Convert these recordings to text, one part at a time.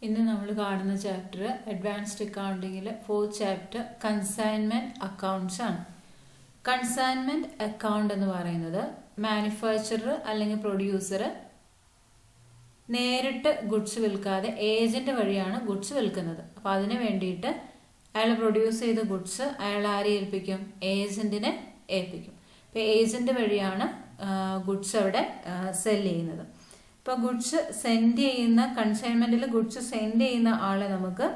ഇന്ന് നമ്മൾ കാണുന്ന ചാപ്റ്റർ അഡ്വാൻസ്ഡ് അക്കൗണ്ടിങ്ങിലെ 4th ചാപ്റ്റർ കൺസൈൻമെന്റ് അക്കൗണ്ട്സ് ആണ്. കൺസൈൻമെന്റ് അക്കൗണ്ട് എന്ന് പറയുന്നത് മാനുഫാക്ചറർ അല്ലെങ്കിൽ പ്രൊഡ്യൂസർ നേരിട്ട് ഗുഡ്സ് വിൽക്കാതെ ഏജന്റ് വഴിയാണ് ഗുഡ്സ് വിൽക്കുന്നത്. അപ്പോൾ അതിന് വേണ്ടിയിട്ട് അയാൾ പ്രൊഡ്യൂസ് ചെയ്ത ഗുഡ്സ് അയാൾ ആരെ ഏൽപ്പിക്കും? ഏജന്റിനെ ഏൽപ്പിക്കും. അപ്പോൾ ഏജന്റ് വഴിയാണ് ഗുഡ്സ് അവിടെ സെല് ചെയ്യുന്നത്. ഇപ്പോൾ ഗുഡ്സ് സെൻഡ് ചെയ്യുന്ന കൺസൈൻമെന്റിൽ ഗുഡ്സ് സെൻഡ് ചെയ്യുന്ന ആളെ നമുക്ക്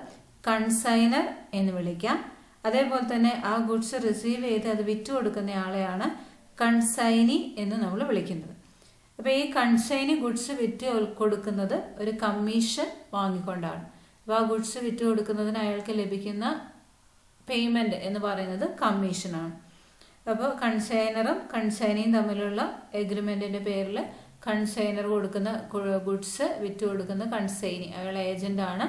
കൺസൈനർ എന്ന് വിളിക്കാം. അതേപോലെ തന്നെ ആ ഗുഡ്സ് റിസീവ് ചെയ്ത് അത് വിറ്റ് കൊടുക്കുന്ന ആളെയാണ് കൺസൈനി എന്ന് നമ്മൾ വിളിക്കുന്നത്. അപ്പോൾ ഈ കൺസൈനി ഗുഡ്സ് വിറ്റ് കൊടുക്കുന്നത് ഒരു കമ്മീഷൻ വാങ്ങിക്കൊണ്ടാണ്. അപ്പോൾ ആ ഗുഡ്സ് വിറ്റ് കൊടുക്കുന്നതിന് അയാൾക്ക് ലഭിക്കുന്ന പേയ്മെന്റ് എന്ന് പറയുന്നത് കമ്മീഷനാണ്. അപ്പോൾ കൺസൈനറും കൺസൈനിയും തമ്മിലുള്ള എഗ്രിമെന്റിന്റെ പേരിൽ കൺസൈനർ കൊടുക്കുന്ന ഗുഡ്സ് വിറ്റ് കൊടുക്കുന്ന കൺസൈനി അയാൾ ഏജന്റാണ്.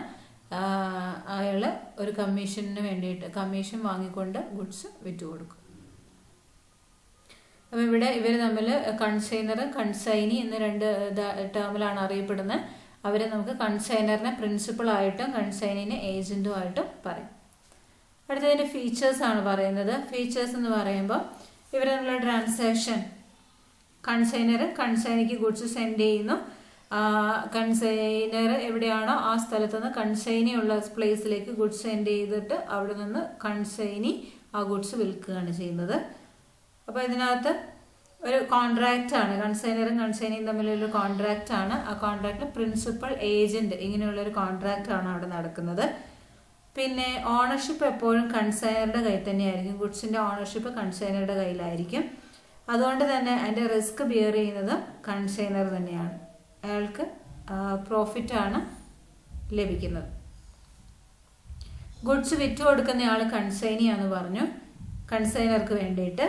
അയാൾ ഒരു കമ്മീഷന് വേണ്ടിയിട്ട് കമ്മീഷൻ വാങ്ങിക്കൊണ്ട് ഗുഡ്സ് വിറ്റ് കൊടുക്കും. അപ്പോൾ ഇവിടെ ഇവർ തമ്മിൽ കൺസൈനർ കൺസൈനി എന്ന് രണ്ട് ടേമിലാണ് അറിയപ്പെടുന്നത്. അവരെ നമുക്ക് കൺസൈനറിനെ പ്രിൻസിപ്പൾ ആയിട്ടും കൺസൈനിനെ ഏജന്റും ആയിട്ടും പറയും. അടുത്തതിന്റെ ഫീച്ചേഴ്സ് ആണ് പറയുന്നത്. ഫീച്ചേഴ്സ് എന്ന് പറയുമ്പോൾ ഇവർ തമ്മിലുള്ള ട്രാൻസാക്ഷൻ, കൺസൈനർ കൺസൈനിക്ക് ഗുഡ്സ് സെൻഡ് ചെയ്യുന്നു. കൺസൈനർ എവിടെയാണോ ആ സ്ഥലത്തുനിന്ന് കൺസൈനി ഉള്ള പ്ലേസിലേക്ക് ഗുഡ്സ് സെൻഡ് ചെയ്തിട്ട് അവിടെ നിന്ന് കൺസൈനി ആ ഗുഡ്സ് വിൽക്കുകയാണ് ചെയ്യുന്നത്. അപ്പോൾ ഇതിനകത്ത് ഒരു കോൺട്രാക്റ്റ് ആണ്, കൺസൈനറും കൺസൈനിയും തമ്മിലൊരു കോൺട്രാക്റ്റ് ആണ്. ആ കോൺട്രാക്റ്റിൽ പ്രിൻസിപ്പൽ ഏജന്റ് ഇങ്ങനെയുള്ളൊരു കോൺട്രാക്റ്റ് ആണ് അവിടെ നടക്കുന്നത്. പിന്നെ ഓണർഷിപ്പ് എപ്പോഴും കൺസൈനറുടെ കയ്യിൽ തന്നെയായിരിക്കും. ഗുഡ്സിന്റെ ഓണർഷിപ്പ് കൺസൈനറുടെ കയ്യിലായിരിക്കും. അതുകൊണ്ട് തന്നെ അതിന്റെ റിസ്ക് ബിയർ ചെയ്യുന്നത് കൺസൈനർ തന്നെയാണ്. അയാൾക്ക് പ്രോഫിറ്റ് ആണ് ലഭിക്കുന്നത്. ഗുഡ്സ് വിറ്റ് കൊടുക്കുന്ന ആൾ കൺസൈനിയാന്ന് പറഞ്ഞു. കൺസൈനർക്ക് വേണ്ടിയിട്ട്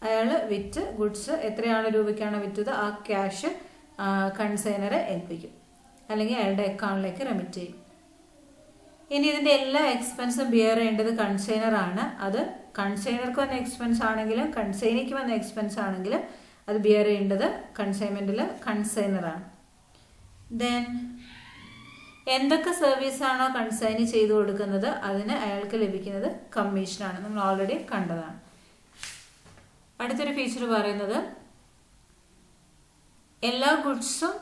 അയാൾ വിറ്റ് ഗുഡ്സ് എത്രയാണ് രൂപയ്ക്കാണ് വിറ്റത് ആ ക്യാഷ് കൺസൈനറെ ഏൽപ്പിക്കും, അല്ലെങ്കിൽ അയാളുടെ അക്കൗണ്ടിലേക്ക് റെമിറ്റ് ചെയ്യും. ഇനി ഇതിന്റെ എല്ലാ എക്സ്പെൻസും ബിയർ ചെയ്യേണ്ടത് കൺസൈനർ ആണ്. അത് കൺസൈനർക്ക് വന്ന എക്സ്പെൻസ് ആണെങ്കിലും കൺസൈനിക്ക് വന്ന എക്സ്പെൻസ് ആണെങ്കിലും അത് ബിയർ ചെയ്യേണ്ടത് കൺസൈൻമെന്റിൽ കൺസൈനറാണ്. ദെൻ എന്തൊക്കെ സർവീസ് ആണോ കൺസൈനി ചെയ്തു കൊടുക്കുന്നത് അതിന് അയാൾക്ക് ലഭിക്കുന്നത് കമ്മീഷനാണ്. നമ്മൾ ഓൾറെഡി കണ്ടതാണ്. അടുത്തൊരു ഫീച്ചർ പറയുന്നത് എല്ലാ ഗുഡ്സും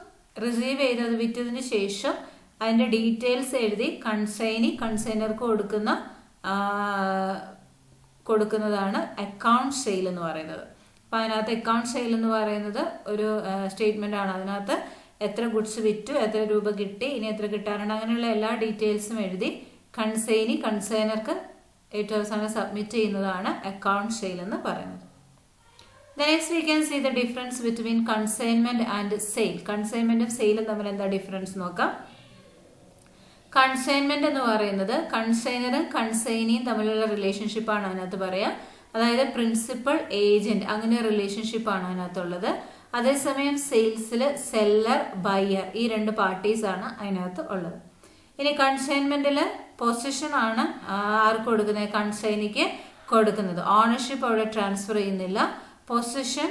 റിസീവ് ചെയ്തത് വിറ്റതിന് ശേഷം അതിന്റെ ഡീറ്റെയിൽസ് എഴുതി കൺസൈനർക്ക് കൊടുക്കുന്നതാണ് അക്കൗണ്ട് സെയിൽ എന്ന് പറയുന്നത്. അപ്പം അതിനകത്ത് അക്കൗണ്ട് സെയിൽ എന്ന് പറയുന്നത് ഒരു സ്റ്റേറ്റ്മെന്റ് ആണ്. അതിനകത്ത് എത്ര ഗുഡ്സ് വിറ്റു, എത്ര രൂപ കിട്ടി, ഇനി എത്ര കിട്ടാറുണ്ട്, അങ്ങനെയുള്ള എല്ലാ ഡീറ്റെയിൽസും എഴുതി കൺസൈനർക്ക് ഏറ്റവും അവസാനം സബ്മിറ്റ് ചെയ്യുന്നതാണ് അക്കൗണ്ട് സെയിൽ എന്ന് പറയുന്നത്. Next we can see the difference between consignment and sale. കൺസൈൻമെന്റും സെയിലും തമ്മിൽ എന്താ ഡിഫറൻസ് നോക്കാം. കൺസൈൻമെന്റ് എന്ന് പറയുന്നത് കൺസൈനറും കൺസൈനിയും തമ്മിലുള്ള റിലേഷൻഷിപ്പാണ് അതിനകത്ത് പറയാം. അതായത് പ്രിൻസിപ്പൽ ഏജന്റ് അങ്ങനെ റിലേഷൻഷിപ്പാണ് അതിനകത്തുള്ളത്. അതേസമയം സെയിൽസിൽ സെല്ലർ ബയർ ഈ രണ്ട് പാർട്ടീസ് ആണ് അതിനകത്ത് ഉള്ളത്. ഇനി കൺസൈൻമെന്റിൽ പൊസിഷൻ ആണ് ആർക്ക് കൊടുക്കുന്നത്? കൺസൈനിക്ക് കൊടുക്കുന്നത്. ഓണർഷിപ്പ് അവിടെ ട്രാൻസ്ഫർ ചെയ്യുന്നില്ല, പൊസിഷൻ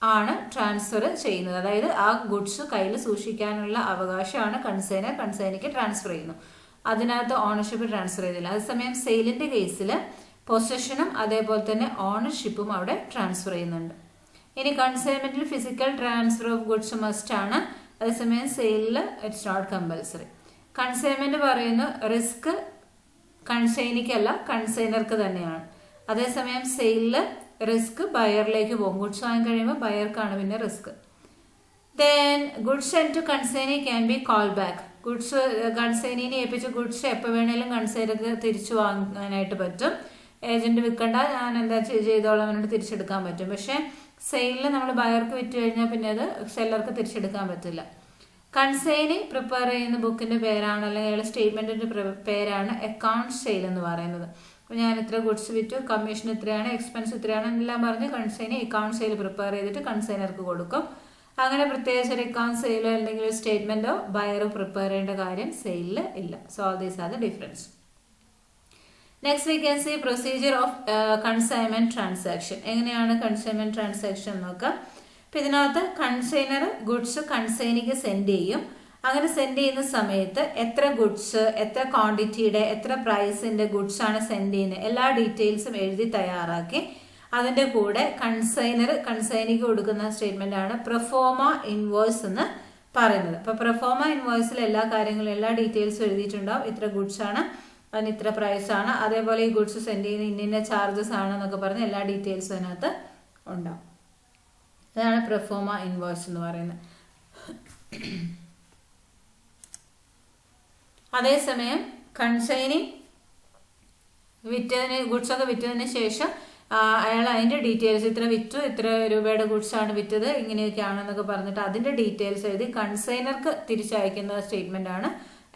ആണ് ട്രാൻസ്ഫർ ചെയ്യുന്നത്. അതായത് ആ ഗുഡ്സ് കയ്യിൽ സൂക്ഷിക്കാനുള്ള അവകാശമാണ് കൺസൈനിക്ക് ട്രാൻസ്ഫർ ചെയ്യുന്നു. അതിനകത്ത് ഓണർഷിപ്പ് ട്രാൻസ്ഫർ ചെയ്തില്ല. അതേസമയം സെയിലിന്റെ കേസിൽ പൊസിഷനും അതേപോലെ തന്നെ ഓണർഷിപ്പും അവിടെ ട്രാൻസ്ഫർ ചെയ്യുന്നുണ്ട്. ഇനി കൺസൈൻമെന്റിൽ physical transfer of goods must ആണ്. അതേസമയം സെയിലിൽ ഇറ്റ്സ് നോട്ട് കമ്പൽസറി. കൺസൈൻമെന്റ് പറയുന്നു റിസ്ക് കൺസൈനിക്കല്ല കൺസൈനർക്ക് തന്നെയാണ്. അതേസമയം സെയിലില് റിസ്ക് ബയറിലേക്ക് പോകും. ഗുഡ്സ് വാങ്ങി കഴിയുമ്പോൾ ബയർക്കാണ് പിന്നെ risk. Then goods send to consignee can be call back. Goods കൺസൈനിനെ ഏൽപ്പിച്ച ഗുഡ്സ് എപ്പോൾ വേണേലും കൺസൈനർക്ക് തിരിച്ചു വാങ്ങാനായിട്ട് പറ്റും. ഏജന്റ് വിൽക്കണ്ട, ഞാൻ എന്താ ചെയ്തോളാം അവനോട് തിരിച്ചെടുക്കാൻ പറ്റും. പക്ഷെ സെയിലിൽ നമ്മൾ ബയർക്ക് വിറ്റ് കഴിഞ്ഞാൽ പിന്നെ അത് സെല്ലർക്ക് തിരിച്ചെടുക്കാൻ പറ്റില്ല. കൺസൈനി പ്രിപ്പയർ ചെയ്യുന്ന ബുക്കിന്റെ പേരാണ് അല്ലെങ്കിൽ സ്റ്റേറ്റ്മെന്റിന്റെ പേരാണ് അക്കൗണ്ട് സെയിൽ എന്ന് പറയുന്നത്. അപ്പോൾ ഞാൻ ഇത്ര ഗുഡ്സ് വിറ്റു, കമ്മീഷൻ ഇത്രയാണ്, എക്സ്പെൻസ് ഇത്രയാണ് എന്നെല്ലാം പറഞ്ഞ് കൺസൈനി അക്കൗണ്ട് സെയിൽ പ്രിപ്പയർ ചെയ്തിട്ട് കൺസൈനർക്ക് കൊടുക്കും. അങ്ങനെ പ്രത്യേകിച്ച് ഒരു അക്കൗണ്ട് സെയിലോ അല്ലെങ്കിൽ ഒരു സ്റ്റേറ്റ്മെന്റോ ബയറോ പ്രിപ്പയർ ചെയ്യേണ്ട കാര്യം സെയിലിൽ ഇല്ല. So all these are the difference. Next we can see procedure of consignment transaction. എങ്ങനെയാണ് കൺസൈൻമെന്റ് ട്രാൻസാക്ഷൻ നോക്കാം. അപ്പം ഇതിനകത്ത് കൺസൈനർ ഗുഡ്സ് കൺസൈനിക്ക് സെൻഡ് ചെയ്യും. അങ്ങനെ സെൻഡ് ചെയ്യുന്ന സമയത്ത് എത്ര ഗുഡ്സ്, എത്ര ക്വാണ്ടിറ്റിയുടെ, എത്ര പ്രൈസിന്റെ ഗുഡ്സ് ആണ് സെൻഡ് ചെയ്യുന്നത്, എല്ലാ ഡീറ്റെയിൽസും എഴുതി തയ്യാറാക്കി അതിന്റെ കൂടെ കൺസൈനിക്ക് കൊടുക്കുന്ന സ്റ്റേറ്റ്മെന്റ് ആണ് പ്രൊഫോമ ഇൻവോയ്സ് എന്ന് പറയുന്നത്. അപ്പൊ പ്രൊഫോമ ഇൻവോയ്സിൽ എല്ലാ കാര്യങ്ങളും, എല്ലാ ഡീറ്റെയിൽസും എഴുതിയിട്ടുണ്ടാവും. ഇത്ര ഗുഡ്സ് ആണ്, അതിന് ഇത്ര പ്രൈസ് ആണ്, അതേപോലെ ഈ ഗുഡ്സ് സെൻഡ് ചെയ്യുന്ന ഇന്ന ചാർജസ് ആണ് എന്നൊക്കെ പറഞ്ഞ് എല്ലാ ഡീറ്റെയിൽസും അതിനകത്ത് ഉണ്ടാവും. അതാണ് പ്രൊഫോമ ഇൻവോയ്സ് എന്ന് പറയുന്നത്. അതേസമയം കൺസൈനി ഗുഡ്സ് ഒക്കെ വിറ്റതിന് ശേഷം അയാൾ അതിന്റെ ഡീറ്റെയിൽസ്, ഇത്ര വിറ്റു, ഇത്ര രൂപയുടെ ഗുഡ്സ് ആണ് വിറ്റത്, ഇങ്ങനെയൊക്കെയാണെന്നൊക്കെ പറഞ്ഞിട്ട് അതിന്റെ ഡീറ്റെയിൽസ് എഴുതി കൺസൈനർക്ക് തിരിച്ചയക്കുന്ന സ്റ്റേറ്റ്മെന്റ് ആണ്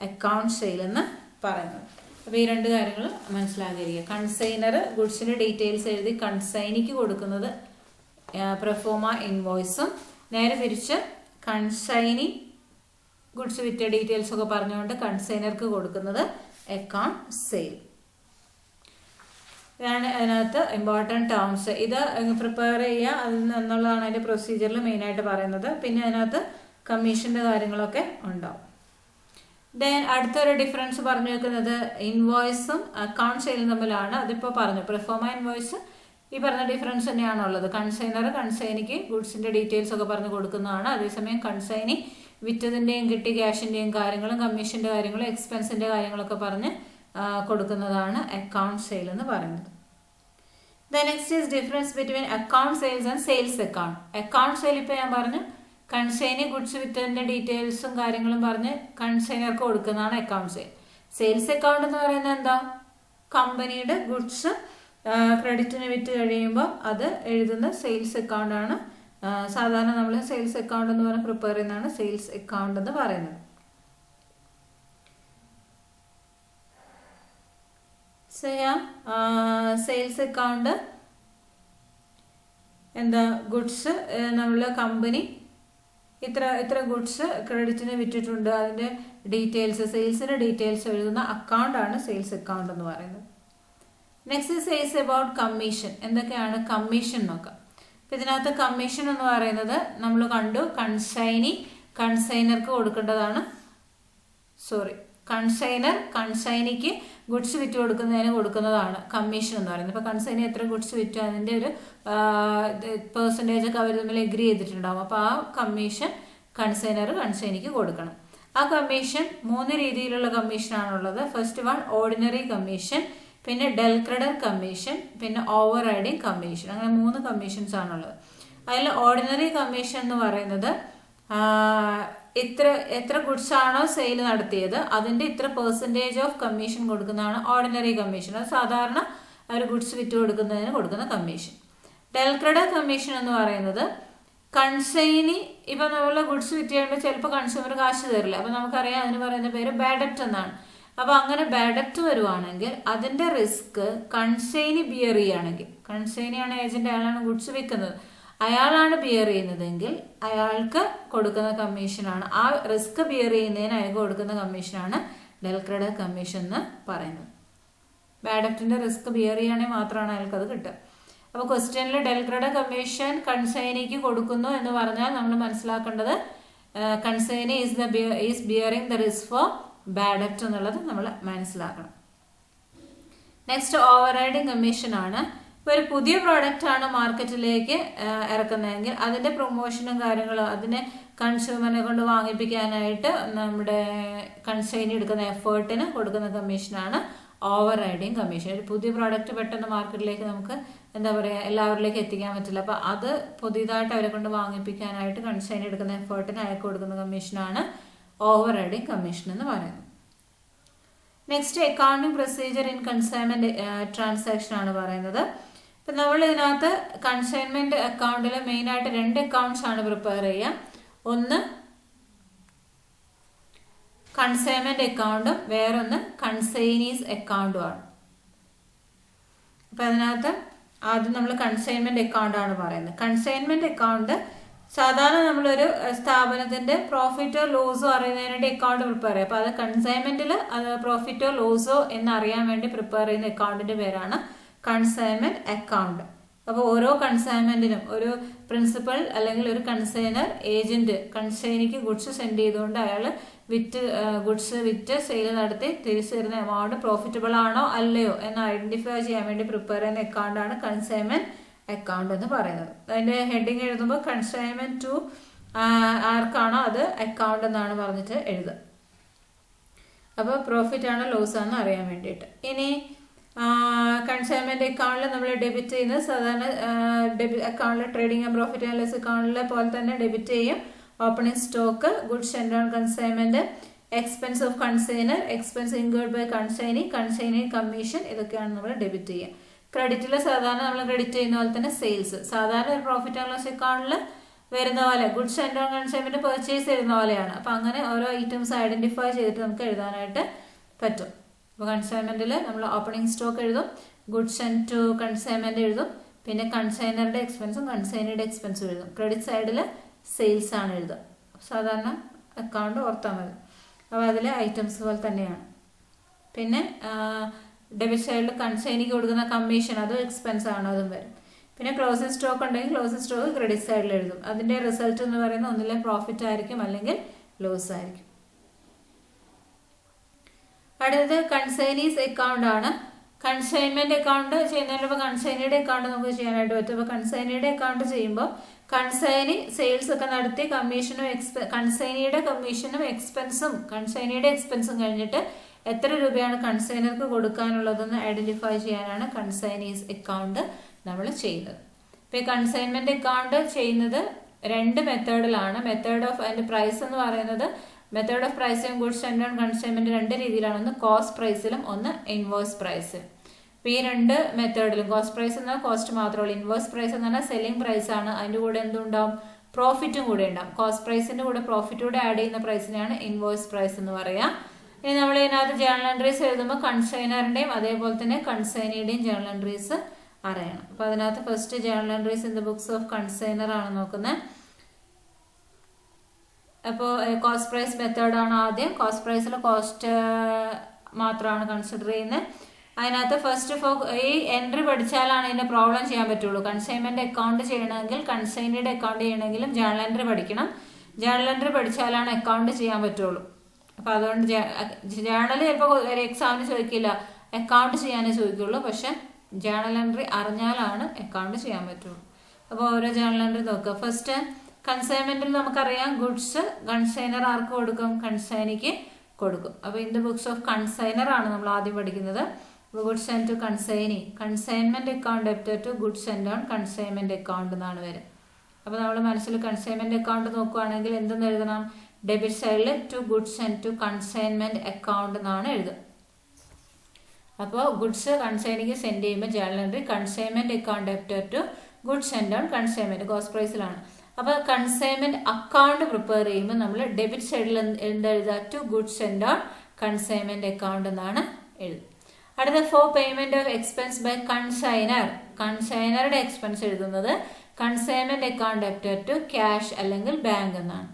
അക്കൗണ്ട് സെയിൽ എന്ന് പറയുന്നത്. അപ്പൊ ഈ രണ്ട് കാര്യങ്ങൾ മനസ്സിലാക്കിയിരിക്കുക. കൺസൈനർ ഗുഡ്സിന്റെ ഡീറ്റെയിൽസ് എഴുതി കൺസൈനിക്ക് കൊടുക്കുന്നത് പ്രൊഫോമ ഇൻവോയ്സും, നേരെ തിരിച്ച് കൺസൈനി ഗുഡ്സ് വിറ്റ ഡീറ്റെയിൽസ് ഒക്കെ പറഞ്ഞുകൊണ്ട് കൺസൈനർക്ക് കൊടുക്കുന്നത് അക്കൗണ്ട് സെയിൽ. ഇതാണ് അതിനകത്ത് ഇമ്പോർട്ടൻറ്റ് ടേംസ്. ഇത് പ്രിപ്പയർ ചെയ്യുക എന്നുള്ളതാണ് അതിൻ്റെ പ്രൊസീജിയറിൽ മെയിനായിട്ട് പറയുന്നത്. പിന്നെ അതിനകത്ത് കമ്മീഷൻ്റെ കാര്യങ്ങളൊക്കെ ഉണ്ടാവും. ദെൻ അടുത്തൊരു ഡിഫറൻസ് പറഞ്ഞു വെക്കുന്നത് ഇൻവോയ്സും അക്കൗണ്ട് സെയിലും തമ്മിലാണ്. അതിപ്പോൾ പറഞ്ഞു പ്രൊഫോമ ഇൻവോയ്സ് ഈ പറഞ്ഞ ഡിഫറൻസ് തന്നെയാണുള്ളത്. കൺസൈനിക്ക് ഗുഡ്സിൻ്റെ ഡീറ്റെയിൽസ് ഒക്കെ പറഞ്ഞ് കൊടുക്കുന്നതാണ്. അതേസമയം കൺസൈനി വിറ്റതിൻ്റെയും കിട്ടിയ ക്യാഷിൻ്റെയും കാര്യങ്ങളും കമ്മീഷൻ്റെ കാര്യങ്ങളും എക്സ്പെൻസിൻ്റെ കാര്യങ്ങളൊക്കെ പറഞ്ഞ് കൊടുക്കുന്നതാണ് അക്കൗണ്ട് സെയിൽ എന്ന് പറയുന്നത്. The next is difference between account sales and sales account. Account sale ഇപ്പോൾ ഞാൻ പറഞ്ഞു കൺസൈനി ഗുഡ്സ് വിറ്റതിൻ്റെ ഡീറ്റെയിൽസും കാര്യങ്ങളും പറഞ്ഞ് കൺസൈനർക്ക് കൊടുക്കുന്നതാണ് അക്കൗണ്ട് സെയിൽ. സെയിൽസ് അക്കൗണ്ട് എന്ന് പറയുന്നത് എന്താ? കമ്പനിയുടെ ഗുഡ്സ് ക്രെഡിറ്റിന് വിറ്റ് കഴിയുമ്പോൾ അത് എഴുതുന്ന സെയിൽസ് അക്കൗണ്ട് ആണ്. സാധാരണ നമ്മൾ സെയിൽസ് അക്കൗണ്ട് എന്ന് പറഞ്ഞ് പ്രിപ്പയർ ചെയ്യുന്നതാണ് സെയിൽസ് അക്കൗണ്ട് എന്ന് പറയുന്നത്. സെയിൽസ് അക്കൗണ്ട് എന്താ? ഗുഡ്സ് നമ്മൾ കമ്പനി ഇത്ര ഗുഡ്സ് ക്രെഡിറ്റിന് വിറ്റിട്ടുണ്ട്, അതിൻ്റെ ഡീറ്റെയിൽസ്, സെയിൽസിൻ്റെ ഡീറ്റെയിൽസ് എഴുതുന്ന അക്കൗണ്ട് ആണ് സെയിൽസ് അക്കൗണ്ട് എന്ന് പറയുന്നത്. Next sales about commission. എന്തൊക്കെയാണ് കമ്മീഷൻ നോക്കാം. അപ്പം ഇതിനകത്ത് കമ്മീഷൻ എന്ന് പറയുന്നത് നമ്മൾ കണ്ടു കൺസൈനർക്ക് കൊടുക്കേണ്ടതാണ്. കൺസൈനിക്ക് ഗുഡ്സ് വിറ്റ് കൊടുക്കുന്നതിന് കൊടുക്കുന്നതാണ് കമ്മീഷൻ എന്ന് പറയുന്നത്. ഇപ്പോൾ കൺസൈനി എത്ര ഗുഡ്സ് വിറ്റു അതിൻ്റെ ഒരു പെർസെൻറ്റേജ് ഒക്കെ അവർ തമ്മിൽ എഗ്രി ചെയ്തിട്ടുണ്ടാകും. അപ്പോൾ ആ കമ്മീഷൻ കൺസൈനിക്ക് കൊടുക്കണം. ആ കമ്മീഷൻ 3 രീതിയിലുള്ള കമ്മീഷനാണുള്ളത്. ഫസ്റ്റ് വൺ ഓർഡിനറി കമ്മീഷൻ, പിന്നെ ഡെൽ ക്രെഡർ കമ്മീഷൻ, പിന്നെ ഓവർ റൈഡിങ് കമ്മീഷൻ. അങ്ങനെ 3 കമ്മീഷൻസ് ആണുള്ളത്. അതിൽ ഓർഡിനറി കമ്മീഷൻ എന്ന് പറയുന്നത് എത്ര ഗുഡ്സ് ആണോ സെയിൽ നടത്തിയത് അതിന്റെ ഇത്ര പെർസെൻറ്റേജ് ഓഫ് കമ്മീഷൻ കൊടുക്കുന്നതാണ് ഓർഡിനറി കമ്മീഷൻ. അത് സാധാരണ അവർ ഗുഡ്സ് വിറ്റ് കൊടുക്കുന്നതിന് കൊടുക്കുന്ന കമ്മീഷൻ. ഡെൽ ക്രെഡർ കമ്മീഷൻ എന്ന് പറയുന്നത് കൺസൈനി ഇപ്പം നമ്മൾ ഗുഡ്സ് വിറ്റ് കഴിയുമ്പോൾ ചിലപ്പോൾ കൺസ്യൂമർ കാശ് തരില്ല. അപ്പം നമുക്കറിയാം അതിന് പറയുന്ന പേര് ബാഡ് ഡെപ്റ്റ് എന്നാണ്. അപ്പോൾ അങ്ങനെ ബാഡ് ഡെപ്റ്റ് വരുവാണെങ്കിൽ അതിന്റെ റിസ്ക് കൺസൈനി ബിയർ ചെയ്യുകയാണെങ്കിൽ, കൺസൈനിയാണ് ഏജന്റ്, അയാളാണ് ഗുഡ്സ് വിൽക്കുന്നത്, അയാളാണ് ബിയർ ചെയ്യുന്നതെങ്കിൽ അയാൾക്ക് കൊടുക്കുന്ന കമ്മീഷനാണ്, ആ റിസ്ക് ബിയർ ചെയ്യുന്നതിന് അയാൾക്ക് കൊടുക്കുന്ന കമ്മീഷനാണ് ഡെൽ ക്രെഡർ കമ്മീഷൻ എന്ന് പറയുന്നത്. ബാഡ് ഡെപ്റ്റിന്റെ റിസ്ക് ബിയർ ചെയ്യുകയാണെങ്കിൽ മാത്രമാണ് അയാൾക്ക് അത് കിട്ടുക. അപ്പോൾ ക്വസ്റ്റ്യനിൽ ഡെൽ ക്രെഡർ കമ്മീഷൻ കൺസൈനിക്ക് കൊടുക്കുന്നു എന്ന് പറഞ്ഞാൽ നമ്മൾ മനസ്സിലാക്കേണ്ടത് consignee is bearing the risk for bad ഡെപ്റ്റ് എന്നുള്ളത് നമ്മൾ മനസ്സിലാക്കണം. നെക്സ്റ്റ് ഓവർ റൈഡിങ് കമ്മീഷൻ ആണ്. ഇപ്പോൾ ഒരു പുതിയ പ്രോഡക്റ്റ് ആണ് മാർക്കറ്റിലേക്ക് ഇറക്കുന്നതെങ്കിൽ അതിന്റെ പ്രൊമോഷനും കാര്യങ്ങളും അതിനെ കൺസ്യൂമറിനെ കൊണ്ട് വാങ്ങിപ്പിക്കാനായിട്ട് നമ്മുടെ കൺസൈനി എടുക്കുന്ന എഫേർട്ടിന് കൊടുക്കുന്ന കമ്മീഷനാണ് ഓവർ റൈഡിങ് കമ്മീഷൻ. ഒരു പുതിയ പ്രോഡക്റ്റ് പെട്ടെന്ന് മാർക്കറ്റിലേക്ക് നമുക്ക് എന്താ പറയുക എല്ലാവരിലേക്ക് എത്തിക്കാൻ പറ്റില്ല. അപ്പോൾ അത് പുതിയതായിട്ട് അവരെ കൊണ്ട് വാങ്ങിപ്പിക്കാനായിട്ട് കൺസൈനി എടുക്കുന്ന എഫേർട്ടിന് അയാൾക്ക് കൊടുക്കുന്ന കമ്മീഷനാണ് ഓവർ റൈഡിങ് കമ്മീഷൻ എന്ന് പറയുന്നത്. Next accounting procedure in consignment transaction ആണ് പറയുന്നത്. ഇപ്പം നമ്മൾ ഇതിനകത്ത് കൺസൈൻമെന്റ് അക്കൗണ്ടിൽ മെയിനായിട്ട് 2 അക്കൗണ്ട്സ് ആണ് പ്രിപ്പയർ ചെയ്യുക. ഒന്ന് കൺസൈൻമെന്റ് അക്കൗണ്ടും വേറൊന്ന് കൺസൈനീസ് അക്കൗണ്ടുമാണ്. അപ്പം അതിനകത്ത് ആദ്യം നമ്മൾ കൺസൈൻമെന്റ് അക്കൗണ്ട് ആണ് പറയുന്നത്. കൺസൈൻമെന്റ് അക്കൗണ്ട് സാധാരണ നമ്മളൊരു സ്ഥാപനത്തിന്റെ പ്രോഫിറ്റോ ലോസോ അറിയുന്നതിന് വേണ്ടി അക്കൗണ്ട് പ്രിപ്പയർ ചെയ്യും. അപ്പോൾ അത് കൺസൈൻമെന്റിൽ അത് പ്രോഫിറ്റോ ലോസോ എന്നറിയാൻ വേണ്ടി പ്രിപ്പയർ ചെയ്യുന്ന അക്കൗണ്ടിന്റെ പേരാണ് കൺസൈൻമെന്റ് അക്കൗണ്ട്. അപ്പോൾ ഓരോ കൺസൈൻമെന്റിനും ഒരു പ്രിൻസിപ്പൽ അല്ലെങ്കിൽ ഒരു കൺസൈനർ ഏജന്റ് കൺസൈനിക്ക് ഗുഡ്സ് സെൻഡ് ചെയ്തുകൊണ്ട് അയാൾ ഗുഡ്സ് വിറ്റ് സെയിൽ നടത്തി തിരിച്ചു തരുന്ന എമൗണ്ട് പ്രോഫിറ്റബിൾ ആണോ അല്ലയോ എന്ന് ഐഡന്റിഫൈ ചെയ്യാൻ വേണ്ടി പ്രിപ്പയർ ചെയ്യുന്ന അക്കൗണ്ടാണ് കൺസൈൻമെന്റ് അക്കൗണ്ട് എന്ന് പറയുന്നത്. അതിന്റെ ഹെഡിങ് എഴുതുമ്പോൾ കൺസൈൻമെന്റ് ടു ആർക്കാണോ അത് അക്കൗണ്ട് എന്നാണ് പറഞ്ഞിട്ട് എഴുതുക. അപ്പോൾ പ്രോഫിറ്റ് ആണോ ലോസ് ആണോ അറിയാൻ വേണ്ടിയിട്ട്. ഇനി കൺസൈൻമെന്റ് അക്കൗണ്ടിൽ നമ്മൾ ഡെബിറ്റ് ചെയ്യുന്നത് സാധാരണ അക്കൗണ്ടിൽ trading and profit and loss അക്കൗണ്ടിലെ പോലെ തന്നെ ഡെബിറ്റ് ചെയ്യും. Opening stock, goods send on consignment, expense of consignor, expense incurred by consignee commission, ഇതൊക്കെയാണ് നമ്മൾ ഡെബിറ്റ് ചെയ്യുക. ക്രെഡിറ്റിൽ സാധാരണ നമ്മൾ ക്രെഡിറ്റ് ചെയ്യുന്ന പോലെ തന്നെ സെയിൽസ് സാധാരണ ഒരു പ്രോഫിറ്റ് ആൻഡ് ലോസ് അക്കൗണ്ടിൽ വരുന്ന പോലെ goods send on consignment purchase ചെയ്യുന്ന പോലെയാണ്. അപ്പം അങ്ങനെ ഓരോ ഐറ്റംസ് ഐഡന്റിഫൈ ചെയ്തിട്ട് നമുക്ക് എഴുതാനായിട്ട് പറ്റും. അപ്പോൾ കൺസൈൻമെന്റിൽ നമ്മൾ ഓപ്പണിംഗ് സ്റ്റോക്ക് എഴുതും, ഗുഡ്സ് സെൻഡ് ടു കൺസൈൻമെന്റ് എഴുതും, പിന്നെ കൺസൈനറുടെ എക്സ്പെൻസും കൺസൈനിയുടെ എക്സ്പെൻസും എഴുതും. ക്രെഡിറ്റ് സൈഡിൽ സെയിൽസ് ആണ് എഴുതുക. സാധാരണ അക്കൗണ്ട് ഓർത്താൽ മതി. അപ്പോൾ അതിലെ ഐറ്റംസ് പോലെ തന്നെയാണ്. പിന്നെ ഡെബിറ്റ് സൈഡിൽ കൺസൈനിക്ക് കൊടുക്കുന്ന കമ്മീഷൻ അതും എക്സ്പെൻസ് ആണ്, അതും വരും. പിന്നെ ക്ലോസിംഗ് സ്റ്റോക്ക് ഉണ്ടെങ്കിൽ ക്ലോസിംഗ് സ്റ്റോക്ക് ക്രെഡിറ്റ് സൈഡിൽ എഴുതും. അതിന്റെ റിസൾട്ട് എന്ന് പറയുന്നത് ഒന്നിലെ പ്രോഫിറ്റ് ആയിരിക്കും അല്ലെങ്കിൽ ലോസ് ആയിരിക്കും. അടുത്തത് കൺസൈനീസ് അക്കൗണ്ട് ആണ്. കൺസൈൻമെന്റ് അക്കൗണ്ട് ചെയ്യുന്നതിന് മുമ്പ് കൺസൈനിയുടെ അക്കൗണ്ട് നമുക്ക് ചെയ്യാനായിട്ട് പറ്റും. അപ്പോൾ കൺസൈനിയുടെ അക്കൗണ്ട് ചെയ്യുമ്പോൾ കൺസൈനി സെയിൽസ് ഒക്കെ നടത്തി കമ്മീഷനും കൺസൈനിയുടെ കമ്മീഷനും കൺസൈനിയുടെ എക്സ്പെൻസും കഴിഞ്ഞിട്ട് എത്ര രൂപയാണ് കൺസൈനർക്ക് കൊടുക്കാനുള്ളതെന്ന് ഐഡന്റിഫൈ ചെയ്യാനാണ് കൺസൈനീസ് അക്കൗണ്ട് നമ്മൾ ചെയ്യുന്നത്. ഇപ്പോൾ ഈ കൺസൈൻമെന്റ് അക്കൗണ്ട് ചെയ്യുന്നത് രണ്ട് മെത്തേഡിലാണ്. മെത്തേഡ് ഓഫ് അതിന്റെ പ്രൈസ് എന്ന് പറയുന്നത് മെത്തേഡ് ഓഫ് പ്രൈസിലും ഗുഡ്സ് സെൻഡ് ഓൺ കൺസൈൻമെന്റ് രണ്ട് രീതിയിലാണ്. ഒന്ന് കോസ്റ്റ് പ്രൈസിലും ഒന്ന് ഇൻവോയ്സ് പ്രൈസിലും. അപ്പോൾ ഈ രണ്ട് മെത്തേഡിലും കോസ്റ്റ് പ്രൈസ് എന്നാൽ കോസ്റ്റ് മാത്രമേ, ഇൻവോയ്സ് പ്രൈസ് എന്ന് പറഞ്ഞാൽ സെല്ലിംഗ് പ്രൈസ് ആണ്. അതിന്റെ കൂടെ എന്തുണ്ടാവും, പ്രോഫിറ്റും കൂടെ ഉണ്ടാവും. കോസ്റ്റ് പ്രൈസിന്റെ കൂടെ പ്രോഫിറ്റ് കൂടെ ആഡ് ചെയ്യുന്ന പ്രൈസിനെയാണ് ഇൻവോയ്സ് പ്രൈസ് എന്ന് പറയാം. ഇനി നമ്മൾ ഇതിനകത്ത് ജേർണൽ എൻട്രീസ് എഴുതുമ്പോൾ കൺസൈനറിന്റെയും അതേപോലെ തന്നെ കൺസൈനിയുടെയും ജേർണൽ എൻട്രീസ് അറിയണം. അപ്പൊ അതിനകത്ത് first journal entries in the books of consignor ആണ് നോക്കുന്നത്. അപ്പോൾ കോസ്റ്റ് പ്രൈസ് മെത്തേഡ് ആണ് ആദ്യം. കോസ്റ്റ് പ്രൈസിൽ കോസ്റ്റ് മാത്രമാണ് കൺസിഡർ ചെയ്യുന്നത്. അതിനകത്ത് ഫസ്റ്റ് ഈ എൻട്രി പഠിച്ചാലാണ് ഇതിന്റെ പ്രോബ്ലം ചെയ്യാൻ പറ്റുള്ളൂ. കൺസൈൻമെന്റ് അക്കൗണ്ട് ചെയ്യണമെങ്കിൽ കൺസൈനിയുടെ അക്കൗണ്ട് ചെയ്യണമെങ്കിലും ജേർണൽ എൻട്രി പഠിക്കണം. ജേർണൽ എൻട്രി പഠിച്ചാലാണ് അക്കൗണ്ട് ചെയ്യാൻ പറ്റുള്ളൂ. അപ്പൊ അതുകൊണ്ട് ജേർണൽ ചിലപ്പോൾ ഒരു എക്സാമിന് ചോദിക്കില്ല, അക്കൗണ്ട് ചെയ്യാനേ ചോദിക്കുള്ളൂ. പക്ഷെ ജേർണൽ എൻട്രി അറിഞ്ഞാലാണ് അക്കൗണ്ട് ചെയ്യാൻ പറ്റുള്ളൂ. അപ്പോൾ ഓരോ ജേർണൽ എൻട്രി നോക്കുക. ഫസ്റ്റ് കൺസൈൻമെന്റിൽ നമുക്കറിയാം ഗുഡ്സ് കൺസൈനർ ആർക്ക് കൊടുക്കും, കൺസൈനിക്ക് കൊടുക്കും. അപ്പോൾ in the books of consignor ആണ് നമ്മൾ ആദ്യം പഠിക്കുന്നത്. Goods send to consignee, consignment account debited to goods send on consignment account എന്നാണ് വരിക. അപ്പോൾ നമ്മൾ മനസ്സിൽ കൺസൈൻമെന്റ് അക്കൗണ്ട് നോക്കുകയാണെങ്കിൽ എന്തെന്ന് എഴുതണം, ഡെബിറ്റ് സൈഡിൽ to goods send to consignment account എന്നാണ് എഴുതുക. അപ്പോൾ ഗുഡ്സ് കൺസൈനിക്ക് സെൻഡ് ചെയ്യുമ്പോൾ journal entry consignment account debited to goods send on consignment cost പ്രൈസിലാണ്. അപ്പോൾ കൺസൈൻമെന്റ് അക്കൗണ്ട് പ്രിപ്പയർ ചെയ്യുമ്പോൾ നമ്മൾ ഡെബിറ്റ് സൈഡിൽ എന്തെഴുതുക, to goods send on consignment account എന്നാണ് എഴുതുക. അടുത്ത for payment of expense by consignor, കൺസൈനറുടെ എക്സ്പെൻസ് എഴുതുന്നത് consignment account debited to cash അല്ലെങ്കിൽ ബാങ്ക് എന്നാണ്.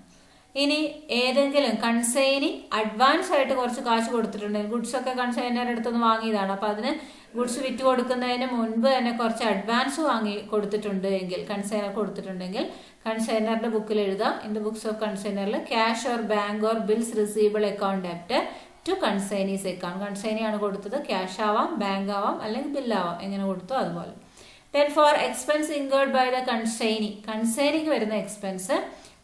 ഇനി ഏതെങ്കിലും കൺസൈനി അഡ്വാൻസ് ആയിട്ട് കുറച്ച് കാശ് കൊടുത്തിട്ടുണ്ടെങ്കിൽ, ഗുഡ്സ് ഒക്കെ കൺസൈനറുടെ അടുത്തുനിന്ന് വാങ്ങിയതാണ്, അപ്പൊ അതിന് ഗുഡ്സ് വിറ്റ് കൊടുക്കുന്നതിന് മുൻപ് തന്നെ കുറച്ച് അഡ്വാൻസ് വാങ്ങി കൊടുത്തിട്ടുണ്ട് എങ്കിൽ, കൺസൈനർ കൊടുത്തിട്ടുണ്ടെങ്കിൽ കൺസൈനറുടെ ബുക്കിൽ എഴുതാം, ഇൻ ദ ബുക്സ് ഓഫ് കൺസൈനറിൽ cash or bank or bills receivable account debit to consignee's account. കൺസൈനിയാണ് കൊടുത്തത്, ക്യാഷ് ആവാം, ബാങ്ക് ആവാം, അല്ലെങ്കിൽ ബില്ലാവാം, എങ്ങനെ കൊടുത്തോ അതുപോലെ. Then for expense incurred by the consignee, കൺസൈനിക്ക് വരുന്ന expense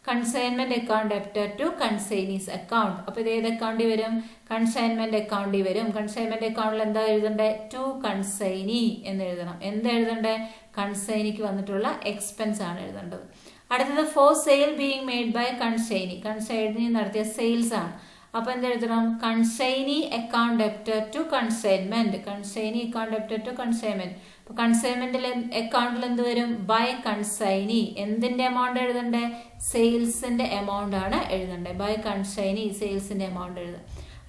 consignment account debited to consignee's account. അപ്പൊ ഇത് ഏത് അക്കൗണ്ടിൽ വരും, കൺസൈൻമെന്റ് അക്കൗണ്ടിൽ വരും. കൺസൈൻമെന്റ് അക്കൗണ്ടിൽ എന്താ എഴുതണ്ടേ, ടു കൺസൈനി എന്ന് എഴുതണം. എന്താ എഴുതണ്ടേ, കൺസൈനിക്ക് വന്നിട്ടുള്ള എക്സ്പെൻസ് ആണ് എഴുതേണ്ടത്. അടുത്തത് for sale being made by consignee, consignee നടത്തിയ സെയിൽസ് ആണ്. അപ്പൊ എന്ത് എഴുതണം, consignee account debited to consignment, consignee account debited to consignment. അപ്പൊ കൺസൈൻമെന്റിൽ അക്കൗണ്ടിൽ എന്ത് വരും, ബൈ കൺസൈനി. എന്തിന്റെ എമൗണ്ട് എഴുതണ്ടേ, സെയിൽസിന്റെ എമൗണ്ട് ആണ് എഴുതണ്ടേ. ബൈ കൺസൈനി സെയിൽസിന്റെ എമൗണ്ട് എഴുതുക.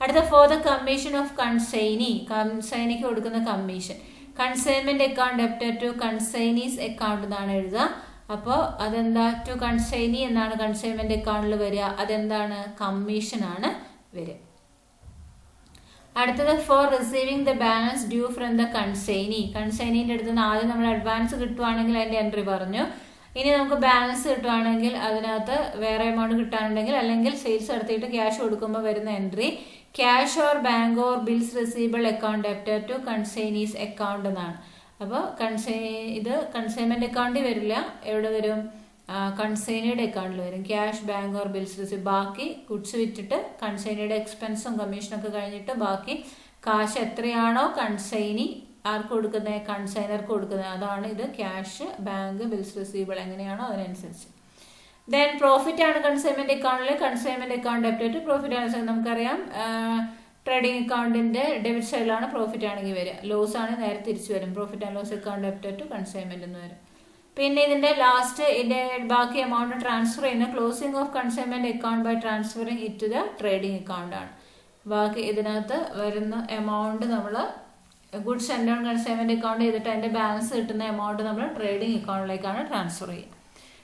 അടുത്ത for the commission of consignee, കൺസൈനിക്ക് കൊടുക്കുന്ന commission. Consignment account debited to consignee's account എന്നാണ് എഴുതുക. അപ്പോൾ അതെന്താ, ടു കൺസൈനി എന്നാണ് കൺസൈൻമെന്റ് അക്കൗണ്ടിൽ വരിക. അതെന്താണ്, കമ്മീഷൻ ആണ് വരിക. അടുത്തത് for receiving the balance due from the consignee. കൺസൈനിന്റെ അടുത്ത് നിന്ന് ആദ്യം നമ്മൾ അഡ്വാൻസ് കിട്ടുവാണെങ്കിൽ അതിന്റെ എൻട്രി പറഞ്ഞു. ഇനി നമുക്ക് ബാലൻസ് കിട്ടുവാണെങ്കിൽ അതിനകത്ത് വേറെ എമൗണ്ട് കിട്ടാനുണ്ടെങ്കിൽ അല്ലെങ്കിൽ സെയിൽസ് നടത്തിയിട്ട് ക്യാഷ് കൊടുക്കുമ്പോൾ വരുന്ന entry cash or bank or bills receivable account debtor to consignee's account എന്നാണ്. അപ്പോൾ ഇത് കൺസൈൻമെന്റ് അക്കൗണ്ടിൽ വരില്ല, എവിടെ വരും? കൺസൈനിയുടെ അക്കൗണ്ടിൽ വരും. Cash, bank or bills receive. ബാക്കി ഗുഡ്സ് വിറ്റിട്ട് കൺസൈനിയുടെ എക്സ്പെൻസും കമ്മീഷനൊക്കെ കഴിഞ്ഞിട്ട് ബാക്കി കാശ് എത്രയാണോ കൺസൈനി ആർക്ക് കൊടുക്കുന്നത്, കൺസൈനർക്ക് കൊടുക്കുന്നത്, അതാണ് ഇത് ക്യാഷ്, ബാങ്ക്, ബിൽസ് റിസീവബിൾ എങ്ങനെയാണോ അതിനനുസരിച്ച്. ദെൻ പ്രോഫിറ്റ് ആണ് കൺസൈൻമെന്റ് അക്കൗണ്ടിൽ. കൺസൈൻമെന്റ് അക്കൗണ്ട് ഡെപ്റ്റ് പ്രോഫിറ്റ് ആണ്. നമുക്കറിയാം ട്രേഡിംഗ് അക്കൗണ്ടിന്റെ ഡെബിറ്റ് സൈഡിലാണ് പ്രോഫിറ്റ് ആണെങ്കിൽ വരിക. ലോസ് ആണ് നേരെ തിരിച്ചു വരും. പ്രോഫിറ്റ് ആൻഡ് ലോസ് അക്കൗണ്ട് ഡെപ്റ്റ് ടു കൺസൈൻമെന്റ് എന്ന് വരും. പിന്നെ ഇതിന്റെ ലാസ്റ്റ് ഇതിന്റെ ബാക്കി എമൗണ്ട് ട്രാൻസ്ഫർ ചെയ്യുന്ന closing of consignment account by transferring it to the trading account ആണ്. ബാക്കി ഇതിനകത്ത് വരുന്ന എമൗണ്ട് നമ്മൾ goods and on consignment account ചെയ്തിട്ട് അതിന്റെ ബാലൻസ് കിട്ടുന്ന എമൗണ്ട് നമ്മൾ ട്രേഡിംഗ് അക്കൗണ്ടിലേക്കാണ് ട്രാൻസ്ഫർ ചെയ്യുക.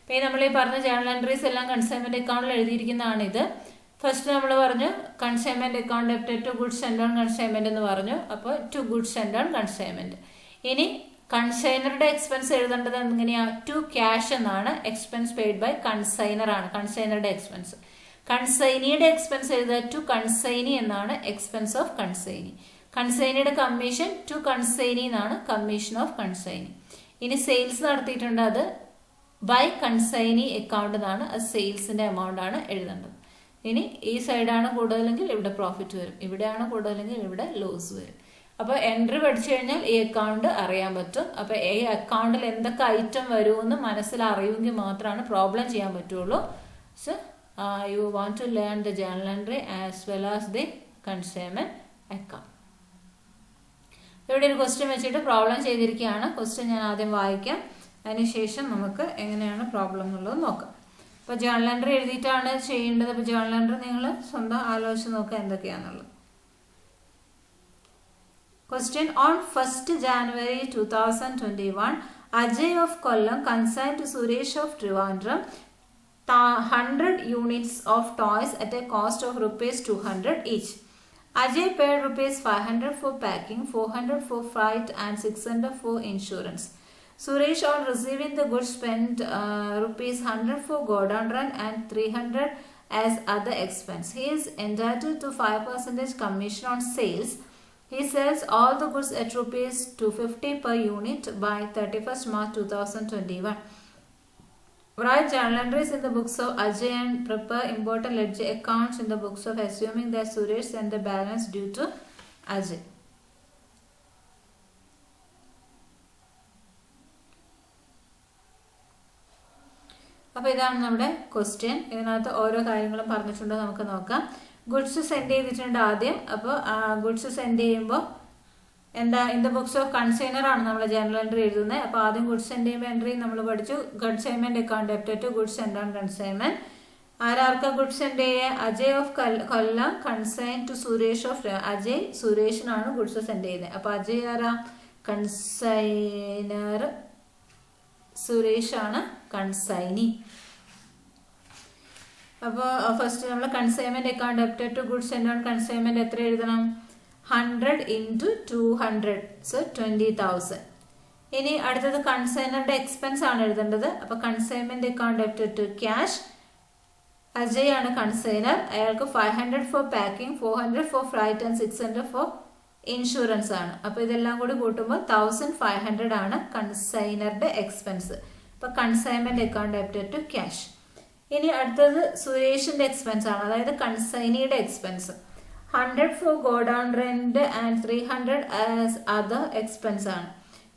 പിന്നെ നമ്മൾ ഈ പറഞ്ഞ ജേണൽ എൻട്രീസ് എല്ലാം കൺസൈൻമെന്റ് അക്കൗണ്ടിൽ എഴുതിയിരിക്കുന്നതാണ്. ഇത് ഫസ്റ്റ് നമ്മൾ പറഞ്ഞു കൺസൈൻമെന്റ് അക്കൗണ്ട് ഡെപ്റ്റ് to goods and on consignment എന്ന് പറഞ്ഞു. അപ്പോൾ to goods and on consignment. ഇനി കൺസൈനറുടെ എക്സ്പെൻസ് എഴുതേണ്ടത് എങ്ങനെയാ? ടു ക്യാഷ് എന്നാണ്. എക്സ്പെൻസ് പെയ്ഡ് ബൈ കൺസൈനർ ആണ് കൺസൈനറുടെ എക്സ്പെൻസ്. കൺസൈനിയുടെ എക്സ്പെൻസ് എഴുതുക ടു കൺസൈനി എന്നാണ്. Expense of consignee. കൺസൈനിയുടെ കമ്മീഷൻ ടു കൺസൈനി എന്നാണ്. Commission of consignee. ഇനി സെയിൽസ് നടത്തിയിട്ടുണ്ട്, അത് ബൈ കൺസൈനി അക്കൗണ്ട് എന്നാണ്. അത് സെയിൽസിന്റെ എമൗണ്ട് ആണ് എഴുതേണ്ടത്. ഇനി ഈ സൈഡാണ് കൂടുതലെങ്കിൽ ഇവിടെ പ്രോഫിറ്റ് വരും, ഇവിടെയാണ് കൂടുതലെങ്കിൽ ഇവിടെ ലോസ് വരും. അപ്പോൾ എൻട്രി പഠിച്ചു കഴിഞ്ഞാൽ ഈ അക്കൗണ്ട് അറിയാൻ പറ്റും. അപ്പോൾ ഈ അക്കൗണ്ടിൽ എന്തൊക്കെ ഐറ്റം വരുമെന്ന് മനസ്സിൽ അറിയുമെങ്കിൽ മാത്രമാണ് പ്രോബ്ലം ചെയ്യാൻ പറ്റുള്ളൂ. So you want to learn the journal entry as well as the consignment account. ഇവിടെ ഒരു ക്വസ്റ്റ്യൻ വെച്ചിട്ട് പ്രോബ്ലം ചെയ്തിരിക്കുകയാണ്. ക്വസ്റ്റ്യൻ ഞാൻ ആദ്യം വായിക്കാം, അതിനുശേഷം നമുക്ക് എങ്ങനെയാണ് പ്രോബ്ലം എന്നുള്ളത് നോക്കാം. അപ്പോൾ ജേണൽ എൻട്രി എഴുതിയിട്ടാണ് ചെയ്യേണ്ടത്. അപ്പോൾ ജേണൽ എൻട്രി നിങ്ങൾ സ്വന്തം ആലോചിച്ച് നോക്കുക എന്തൊക്കെയാണെന്നുള്ളത്. Question: on 1st January 2021, Ajay of Kollam consigned to Suresh of Trivandrum 100 units of toys at a cost of rupees 200 each. Ajay paid rupees 500 for packing, 400 for freight and 600 for insurance. Suresh, on receiving the goods, spent rupees 100 for godown rent and 300 as other expense. He is entitled to 5% commission on sales. He sells all the goods at rupees 250 per unit by 31st March 2021. Write journal entries in the books of Ajay and prepare important ledger accounts in the books of assuming that Suresh sent the balance due to Ajay. അപ്പോൾ ഇതാണ് നമ്മുടെ question. ഇതിനകത്ത് ഓരോ കാര്യങ്ങളും പറഞ്ഞിട്ടുണ്ടോ നമുക്ക് നോക്കാം. Goods send ചെയ്തിട്ടുണ്ട് ആദ്യം. അപ്പോൾ ഗുഡ്സ് സെൻഡ് ചെയ്യുമ്പോൾ എന്താ, in the books of consignor ആണ് നമ്മൾ ജേണൽ എൻട്രി എഴുതുന്നത്. അപ്പോൾ ആദ്യം ഗുഡ്സ് സെൻഡ് ചെയ്യുമ്പോൾ എൻട്രി നമ്മൾ പഠിച്ചു. കൺസൈൻമെന്റ് അക്കൗണ്ട് ഡെപ്റ്റ് to goods send on consignment. ആരാർക്കാ ഗുഡ്സ് സെൻഡ് ചെയ്യുക? Ajay of Kollam consign to Suresh of. Ajay സുരേഷിനാണ് ഗുഡ്സ് സെൻഡ് ചെയ്യുന്നത്. അപ്പോൾ അജയ് ആരാ? കൺസൈനർ. സുരേഷ് ആണ് കൺസൈനി. അപ്പോൾ ഫസ്റ്റ് നമ്മൾ കൺസൈൻമെന്റ് അക്കൗണ്ട് ഡെപ്റ്റ് to goods send on consignment എത്ര എഴുതണം? 100 into 200, so 20,000. ഇനി അടുത്തത് കൺസൈനറുടെ എക്സ്പെൻസ് ആണ് എഴുതേണ്ടത്. അപ്പോൾ കൺസൈൻമെന്റ് അക്കൗണ്ട് ഡെപ്റ്റ് ടു ക്യാഷ്. അജയ് ആണ് കൺസൈനർ. അയാൾക്ക് 500 for packing, 400 for freight and 600 for insurance ആണ്. അപ്പോൾ ഇതെല്ലാം കൂടി കൂട്ടുമ്പോൾ 1500 ആണ് കൺസൈനറുടെ എക്സ്പെൻസ്. അപ്പോൾ കൺസൈൻമെന്റ് അക്കൗണ്ട് ഡെപ്റ്റ് ടു ക്യാഷ്. ഇനി അടുത്തത് സുരേഷിന്റെ എക്സ്പെൻസ് ആണ്, അതായത് കൺസൈനിയുടെ expense. 100 for godown rent and 300 as other expense ആണ്.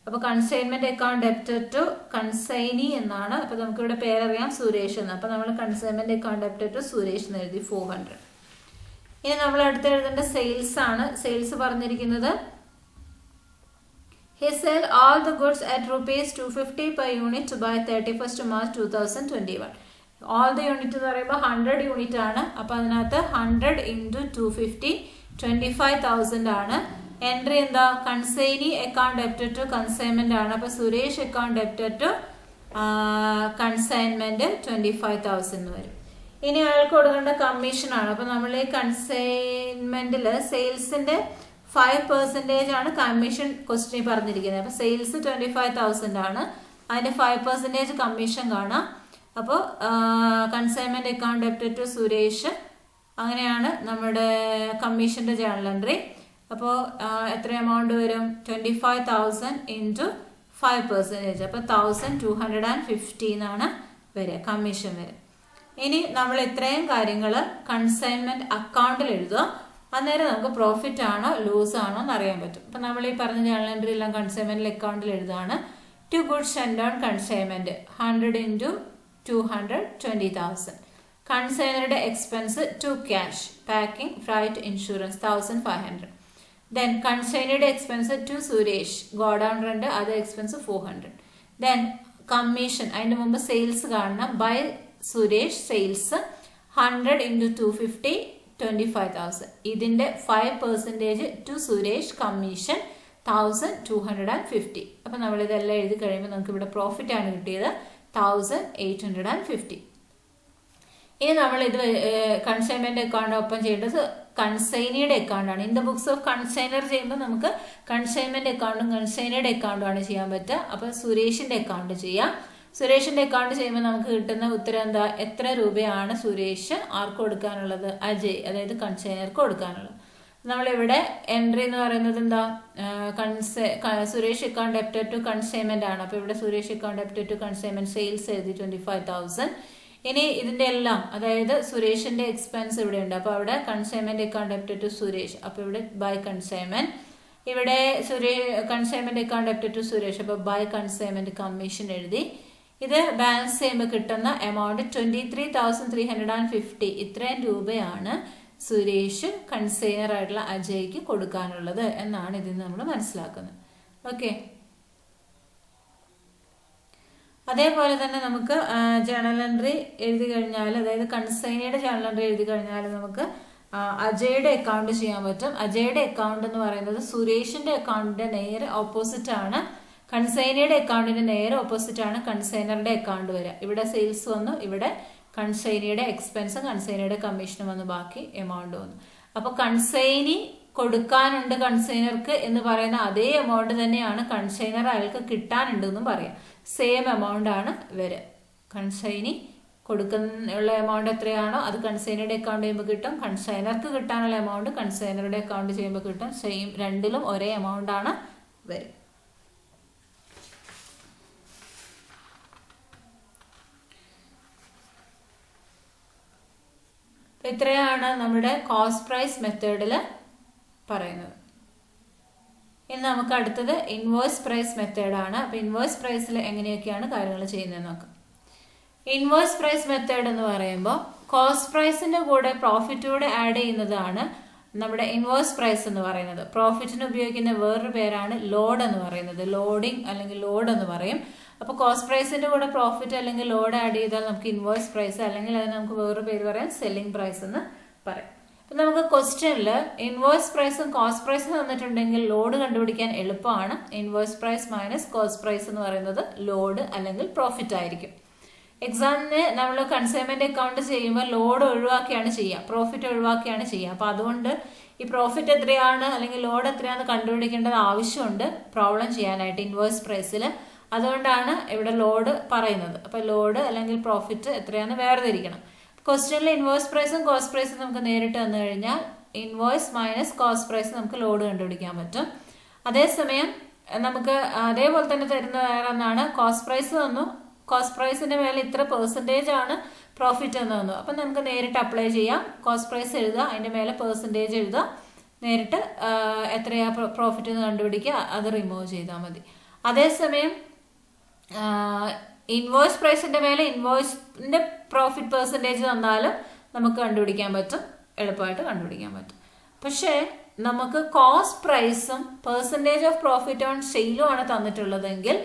അപ്പോൾ കൺസൈൻമെന്റ് അക്കൗണ്ട് ഡെപ്റ്റ് ടു കൺസൈനി എന്നാണ്. അപ്പോൾ നമുക്കിവിടെ പേരറിയാം സുരേഷ് എന്ന്. അപ്പോൾ നമ്മൾ കൺസൈൻമെന്റ് അക്കൗണ്ട് ഡെപ്റ്റ് ടു സുരേഷ് എന്ന് എഴുതി 400. ഇനി നമ്മൾ അടുത്ത് എഴുതേണ്ട സെയിൽസ് ആണ്. സെയിൽസ് പറഞ്ഞിരിക്കുന്നത് he sell all the goods at rupees 250 per unit by 31st March 2021. All the unit എന്ന് പറയുമ്പോൾ 100 യൂണിറ്റ് ആണ്. അപ്പോൾ അതിനകത്ത് 100 into 250 25,000 ആണ്. എൻട്രി എന്താ? കൺസൈനി അക്കൗണ്ട് ഡെപ്റ്റ് ടു കൺസൈൻമെന്റ് ആണ്. അപ്പോൾ സുരേഷ് അക്കൗണ്ട് ഡെപ്റ്റ് ടു കൺസൈൻമെന്റ് 25,000 വരും. ഇനി അയാൾക്ക് കൊടുക്കേണ്ട കമ്മീഷൻ ആണ്. അപ്പോൾ നമ്മൾ ഈ കൺസൈൻമെന്റിൽ സെയിൽസിന്റെ 5% ആണ് കമ്മീഷൻ ക്വസ്റ്റ്യൻ പറഞ്ഞിരിക്കുന്നത്. അപ്പോൾ സെയിൽസ് 25,000 ആണ്, അതിന്റെ 5% കമ്മീഷൻ കാണാം. അപ്പോൾ കൺസൈൻമെന്റ് അക്കൗണ്ട് ഡെപ്റ്റ് ടു സുരേഷ്, അങ്ങനെയാണ് നമ്മുടെ കമ്മീഷന്റെ ജേണൽ എൻട്രി. അപ്പോൾ എത്ര എമൗണ്ട് വരും? 25,000 ഇൻറ്റു 5%. അപ്പോൾ 1,250 എന്നാണ് വരിക കമ്മീഷൻ വരും. ഇനി നമ്മൾ ഇത്രയും കാര്യങ്ങൾ കൺസൈൻമെന്റ് അക്കൗണ്ടിൽ എഴുതുക. അന്നേരം നമുക്ക് പ്രോഫിറ്റ് ആണോ ലൂസ് ആണോ എന്ന് അറിയാൻ പറ്റും. അപ്പം നമ്മൾ ഈ പറഞ്ഞ ജേണൽ എൻട്രി എല്ലാം കൺസൈൻമെന്റ് അക്കൗണ്ടിൽ എഴുതുകയാണ്. To goods send on consignment 100 into 200 20,000. കൺസൈനറുടെ expense to cash, packing, freight, insurance 1,500. Then കൺസൈനറുടെ expense to Suresh, godown rent, അത് എക്സ്പെൻസ് 400. ദെൻ കമ്മീഷൻ, അതിന്റെ മുമ്പ് സെയിൽസ് കാണണം. By Suresh sales 100 into 250 25,000. ഇതിന്റെ 5% ടു സുരേഷ് കമ്മീഷൻ 1,250. അപ്പൊ നമ്മൾ ഇതെല്ലാം എഴുതി കഴിയുമ്പോൾ നമുക്ക് ഇവിടെ പ്രോഫിറ്റ് ആണ് കിട്ടിയത് 1,850. ഇനി നമ്മൾ ഇത് കൺസൈൻമെന്റ് അക്കൗണ്ട് ഓപ്പൺ ചെയ്യേണ്ടത് കൺസൈനിയുടെ അക്കൗണ്ട് ആണ്. In the books of consignor ചെയ്യുമ്പോൾ നമുക്ക് കൺസൈൻമെന്റ് അക്കൗണ്ടും കൺസൈനയുടെ അക്കൗണ്ടും ആണ് ചെയ്യാൻ പറ്റുക. അപ്പൊ സുരേഷിന്റെ അക്കൗണ്ട് ചെയ്യാം. സുരേഷിന്റെ അക്കൗണ്ട് ചെയ്യുമ്പോൾ നമുക്ക് കിട്ടുന്ന ഉത്തരം എന്താ? എത്ര രൂപയാണ് സുരേഷ് ആർക്ക് കൊടുക്കാനുള്ളത്? അജയ്, അതായത് കൺസൈനർക്ക് കൊടുക്കാനുള്ളത്. നമ്മളിവിടെ എൻട്രി എന്ന് പറയുന്നത് എന്താ? സുരേഷ് അക്കൗണ്ട് ഡെപ്റ്റ് ടു കൺസൈൻമെന്റ് ആണ്. അപ്പൊ ഇവിടെ സുരേഷ് അക്കൗണ്ട് ഡെപ്റ്റ് ടു കൺസൈൻമെന്റ് സെയിൽസ് എഴുതി 25,000. ഇനി ഇതിന്റെ എല്ലാം, അതായത് സുരേഷിന്റെ എക്സ്പെൻസ് ഇവിടെ ഉണ്ട്. അപ്പൊ അവിടെ കൺസൈൻമെന്റ് അക്കൗണ്ട് ഡെപ്റ്റ് ടു സുരേഷ്, അപ്പൊ ഇവിടെ ബൈ കൺസൈൻമെന്റ്. ഇവിടെ കൺസൈൻമെന്റ് അക്കൗണ്ട് ഡെപ്റ്റ് ടു സുരേഷ്, അപ്പൊ ബൈ കൺസൈൻമെന്റ് കമ്മീഷൻ എഴുതി. ഇത് ബാലൻസ് ചെയ്യുമ്പോൾ കിട്ടുന്ന എമൗണ്ട് 23,350. ഇത്രയും രൂപയാണ് സുരേഷ് കൺസൈനർ ആയിട്ടുള്ള അജയ്ക്ക് കൊടുക്കാനുള്ളത് എന്നാണ് ഇതിൽ നമ്മൾ മനസ്സിലാക്കുന്നത്. ഓക്കെ, അതേപോലെ തന്നെ നമുക്ക് ജേണൽ എൻട്രി എഴുതി കഴിഞ്ഞാൽ, അതായത് കൺസൈനയുടെ ജേണൽ എൻട്രി എഴുതി കഴിഞ്ഞാൽ നമുക്ക് അജയുടെ അക്കൗണ്ട് ചെയ്യാൻ പറ്റും. അജയുടെ അക്കൗണ്ട് എന്ന് പറയുന്നത് സുരേഷിന്റെ അക്കൗണ്ടിന്റെ നേരെ ഓപ്പോസിറ്റ് ആണ്. കൺസൈനയുടെ അക്കൗണ്ടിന്റെ നേരെ ഓപ്പോസിറ്റ് ആണ് കൺസൈനറുടെ അക്കൗണ്ട് വരിക. ഇവിടെ സെയിൽസ് വന്നു, ഇവിടെ കൺസൈനിയുടെ എക്സ്പെൻസും കൺസൈനിയുടെ കമ്മീഷനും വന്നു, ബാക്കി എമൗണ്ട് വന്നു. അപ്പൊ കൺസൈനി കൊടുക്കാനുണ്ട് കൺസൈനർക്ക് എന്ന് പറയുന്ന അതേ എമൗണ്ട് തന്നെയാണ് കൺസൈനർ അയാൾക്ക് കിട്ടാനുണ്ടെന്നും പറയാം. സെയിം എമൗണ്ട് ആണ് വരിക. കൺസൈനി കൊടുക്കാനുള്ള എമൗണ്ട് എത്രയാണോ അത് കൺസൈനറുടെ അക്കൗണ്ട് ചെയ്യുമ്പോൾ കിട്ടും. കൺസൈനർക്ക് കിട്ടാനുള്ള എമൗണ്ട് കൺസൈനറുടെ അക്കൗണ്ട് ചെയ്യുമ്പോൾ കിട്ടും. സെയിം, രണ്ടിലും ഒരേ എമൗണ്ട് ആണ് വരും. ഇത്രയാണ് നമ്മുടെ കോസ്റ്റ് പ്രൈസ് മെത്തേഡിൽ പറയുന്നത്. ഇനി നമുക്ക് അടുത്തത് ഇൻവോയ്സ് പ്രൈസ് മെത്തേഡാണ്. അപ്പൊ ഇൻവോയ്സ് പ്രൈസിൽ എങ്ങനെയൊക്കെയാണ് കാര്യങ്ങൾ ചെയ്യുന്നതെന്ന് നോക്കാം. ഇൻവോയ്സ് പ്രൈസ് മെത്തേഡ് എന്ന് പറയുമ്പോൾ കോസ്റ്റ് പ്രൈസിന്റെ കൂടെ പ്രോഫിറ്റ് കൂടെ ആഡ് ചെയ്യുന്നതാണ് നമ്മുടെ ഇൻവോയ്സ് പ്രൈസ് എന്ന് പറയുന്നത്. പ്രോഫിറ്റിന് ഉപയോഗിക്കുന്ന വേറൊരു പേരാണ് ലോഡ് എന്ന് പറയുന്നത്. ലോഡിംഗ് അല്ലെങ്കിൽ ലോഡ് എന്ന് പറയും. അപ്പൊ കോസ്റ്റ് പ്രൈസിന്റെ കൂടെ പ്രോഫിറ്റ് അല്ലെങ്കിൽ ലോഡ് ആഡ് ചെയ്താൽ നമുക്ക് ഇൻവോയ്സ് പ്രൈസ്, അല്ലെങ്കിൽ അത് നമുക്ക് വേറൊരു പേര് പറയാം സെല്ലിംഗ് പ്രൈസ് എന്ന് പറയും. അപ്പൊ നമുക്ക് ക്വസ്റ്റ്യനിൽ ഇൻവോയ്സ് പ്രൈസും കോസ്റ്റ് പ്രൈസും തന്നിട്ടുണ്ടെങ്കിൽ ലോഡ് കണ്ടുപിടിക്കാൻ എളുപ്പമാണ്. Invoice price minus cost price എന്ന് പറയുന്നത് ലോഡ് അല്ലെങ്കിൽ പ്രോഫിറ്റ് ആയിരിക്കും. എക്സാമിന് നമ്മൾ കൺസൈൻമെന്റ് അക്കൗണ്ട് ചെയ്യുമ്പോൾ ലോഡ് ഒഴിവാക്കിയാണ് ചെയ്യുക, പ്രോഫിറ്റ് ഒഴിവാക്കിയാണ് ചെയ്യുക. അപ്പൊ അതുകൊണ്ട് ഈ പ്രോഫിറ്റ് എത്രയാണ് അല്ലെങ്കിൽ ലോഡ് എത്രയാണെന്ന് കണ്ടുപിടിക്കേണ്ടത് ആവശ്യമുണ്ട് പ്രോബ്ലം ചെയ്യാനായിട്ട് ഇൻവോയ്സ് പ്രൈസിൽ. അതുകൊണ്ടാണ് ഇവിടെ ലോഡ് പറയുന്നത്. അപ്പൊ ലോഡ് അല്ലെങ്കിൽ പ്രോഫിറ്റ് എത്രയാണെന്ന് വേർതിരിക്കണം. ക്വസ്റ്റ്യനിൽ ഇൻവോയ്സ് പ്രൈസും കോസ്റ്റ് പ്രൈസും നമുക്ക് നേരിട്ട് വന്നു കഴിഞ്ഞാൽ ഇൻവോയ്സ് മൈനസ് കോസ്റ്റ് പ്രൈസ് നമുക്ക് ലോഡ് കണ്ടുപിടിക്കാൻ പറ്റും. അതേസമയം നമുക്ക് അതേപോലെ തന്നെ തരുന്ന വേറെ ഒന്നാണ് കോസ്റ്റ് പ്രൈസ് തന്നു, കോസ്റ്റ് പ്രൈസിന്റെ മേലെ ഇത്ര പെർസെൻറ്റേജ് ആണ് പ്രോഫിറ്റ് എന്ന് തന്നു. അപ്പം നമുക്ക് നേരിട്ട് അപ്ലൈ ചെയ്യാം. കോസ്റ്റ് പ്രൈസ് എഴുതുക, അതിന്റെ മേലെ പെർസെൻറ്റേജ് എഴുതുക, നേരിട്ട് എത്രയാ പ്രോഫിറ്റ് എന്ന് കണ്ടുപിടിക്കുക, അത് റിമൂവ് ചെയ്താൽ മതി. അതേസമയം ഇൻവോയ്സ് പ്രൈസിന്റെ മേലെ ഇൻവോയ്സിന്റെ പ്രോഫിറ്റ് പെർസെൻറ്റേജ് തന്നാലും നമുക്ക് കണ്ടുപിടിക്കാൻ പറ്റും, എളുപ്പമായിട്ട് കണ്ടുപിടിക്കാൻ പറ്റും. പക്ഷേ നമുക്ക് കോസ്റ്റ് പ്രൈസും പെർസെൻറ്റേജ് ഓഫ് പ്രോഫിറ്റ് ഓൺ സെയിലും ആണ് തന്നിട്ടുള്ളതെങ്കിൽ,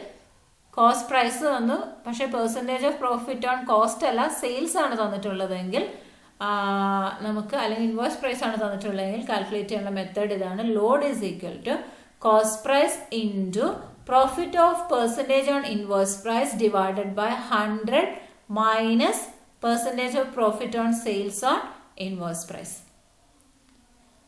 കോസ്റ്റ് പ്രൈസ് തന്നു പക്ഷെ percentage of profit on cost അല്ല സെയിൽസ് ആണ് തന്നിട്ടുള്ളതെങ്കിൽ നമുക്ക്, അല്ലെങ്കിൽ ഇൻവോയ്സ് പ്രൈസ് ആണ് തന്നിട്ടുള്ളതെങ്കിൽ കാൽക്കുലേറ്റ് ചെയ്യാനുള്ള മെത്തേഡ് ഇതാണ്. Load is equal to cost price into profit of percentage on invoice price divided by 100 minus percentage of profit on sales on invoice price.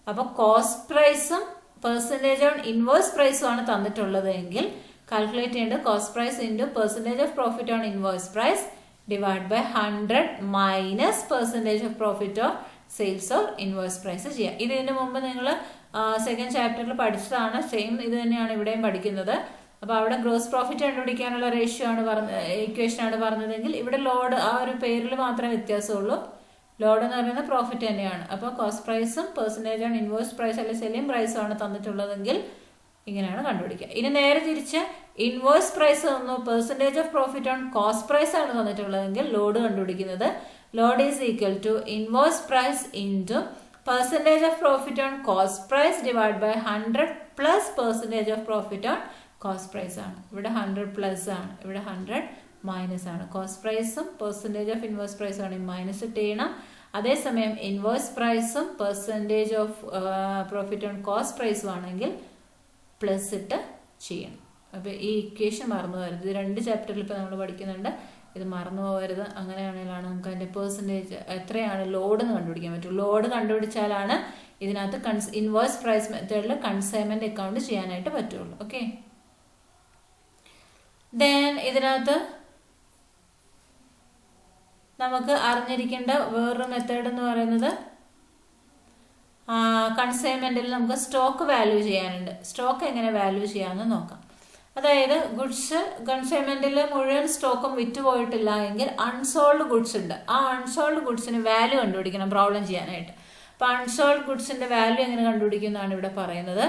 അപ്പോൾ കോസ്റ്റ് പ്രൈസും പെർസെൻറ്റേജ് ഓൺ ഇൻവോയ്സ് പ്രൈസും ആണ് തന്നിട്ടുള്ളത് എങ്കിൽ കാൽക്കുലേറ്റ് ചെയ്യേണ്ടത് cost price into percentage of profit on invoice price divide by 100 minus percentage of profit on sales or invoice price ചെയ്യുക. ഇതിന് മുമ്പ് നിങ്ങൾ സെക്കൻഡ് ചാപ്റ്ററിൽ പഠിച്ചതാണ്. സെയിം ഇത് തന്നെയാണ് ഇവിടെയും പഠിക്കുന്നത്. അപ്പോൾ അവിടെ ഗ്രോസ് പ്രോഫിറ്റ് കണ്ടുപിടിക്കാനുള്ള റേഷ്യോ ആണ് ഇക്വേഷൻ ആണ് പറഞ്ഞതെങ്കിൽ ഇവിടെ ലോഡ് ആ ഒരു പേരിൽ മാത്രമേ വ്യത്യാസമുള്ളൂ. ലോഡ് എന്ന് പറയുന്നത് പ്രോഫിറ്റ് തന്നെയാണ്. അപ്പോൾ കോസ്റ്റ് പ്രൈസും പെർസെൻറ്റേജ് ഓൺ ഇൻവോയ്സ് പ്രൈസ് അല്ലെങ്കിൽ സെല്ലിംഗ് പ്രൈസും ആണ് തന്നിട്ടുള്ളതെങ്കിൽ ഇങ്ങനെയാണ് കണ്ടുപിടിക്കുക. ഇനി നേരെ തിരിച്ച് ഇൻവോയ്സ് പ്രൈസ് തന്നു, percentage of profit on cost price ആണ് തന്നിട്ടുള്ളതെങ്കിൽ ലോഡ് കണ്ടുപിടിക്കുന്നത് load is equal to invoice price into percentage of profit on cost price divide by 100 plus percentage of profit on cost price ആണ്. ഇവിടെ 100 plus ആണ്, ഇവിടെ 100 minus ആണ്. Cost പ്രൈസും percentage of invoice പ്രൈസും ആണ് മൈനസ് ഇട്ട് ചെയ്യണം. അതേസമയം ഇൻവോയ്സ് പ്രൈസും percentage of profit on cost പ്രൈസും ആണെങ്കിൽ പ്ലസ് ഇട്ട് ചെയ്യണം. അപ്പോൾ ഈ ഇക്വേഷൻ മറന്നു പോകരുത്. ഇത് 2 ചാപ്റ്ററിൽ ഇപ്പോൾ നമ്മൾ പഠിക്കുന്നുണ്ട്. ഇത് മറന്നു പോകരുത്. അങ്ങനെയാണെങ്കിലാണ് നമുക്ക് അതിൻ്റെ പെർസെൻറ്റേജ് എത്രയാണ് ലോഡ് എന്ന് കണ്ടുപിടിക്കാൻ പറ്റും. ലോഡ് കണ്ടുപിടിച്ചാലാണ് ഇതിനകത്ത് ഇൻവോയ്സ് പ്രൈസ് മെത്തേഡിൽ കൺസൈൻമെൻറ്റ് അക്കൗണ്ട് ചെയ്യാനായിട്ട് പറ്റുള്ളൂ. ഓക്കെ, ദെൻ ഇതിനകത്ത് നമുക്ക് അറിഞ്ഞിരിക്കേണ്ട വേറൊരു മെത്തേഡ് എന്ന് പറയുന്നത് കൺസൈൻമെൻറ്റിൽ നമുക്ക് സ്റ്റോക്ക് വാല്യൂ ചെയ്യാനുണ്ട്. സ്റ്റോക്ക് എങ്ങനെ വാല്യൂ ചെയ്യാമെന്ന് നോക്കാം. അതായത് ഗുഡ്സ് കൺസൈൻമെൻറ്റിൽ മുഴുവൻ സ്റ്റോക്കും വിറ്റുപോയിട്ടില്ല എങ്കിൽ അൺസോൾഡ് ഗുഡ്സ് ഉണ്ട്. ആ അൺസോൾഡ് ഗുഡ്സിന് വാല്യൂ കണ്ടുപിടിക്കണം പ്രോബ്ലം ചെയ്യാനായിട്ട്. അപ്പോൾ അൺസോൾഡ് ഗുഡ്സിൻ്റെ വാല്യൂ എങ്ങനെ കണ്ടുപിടിക്കുന്നതാണ് ഇവിടെ പറയുന്നത്.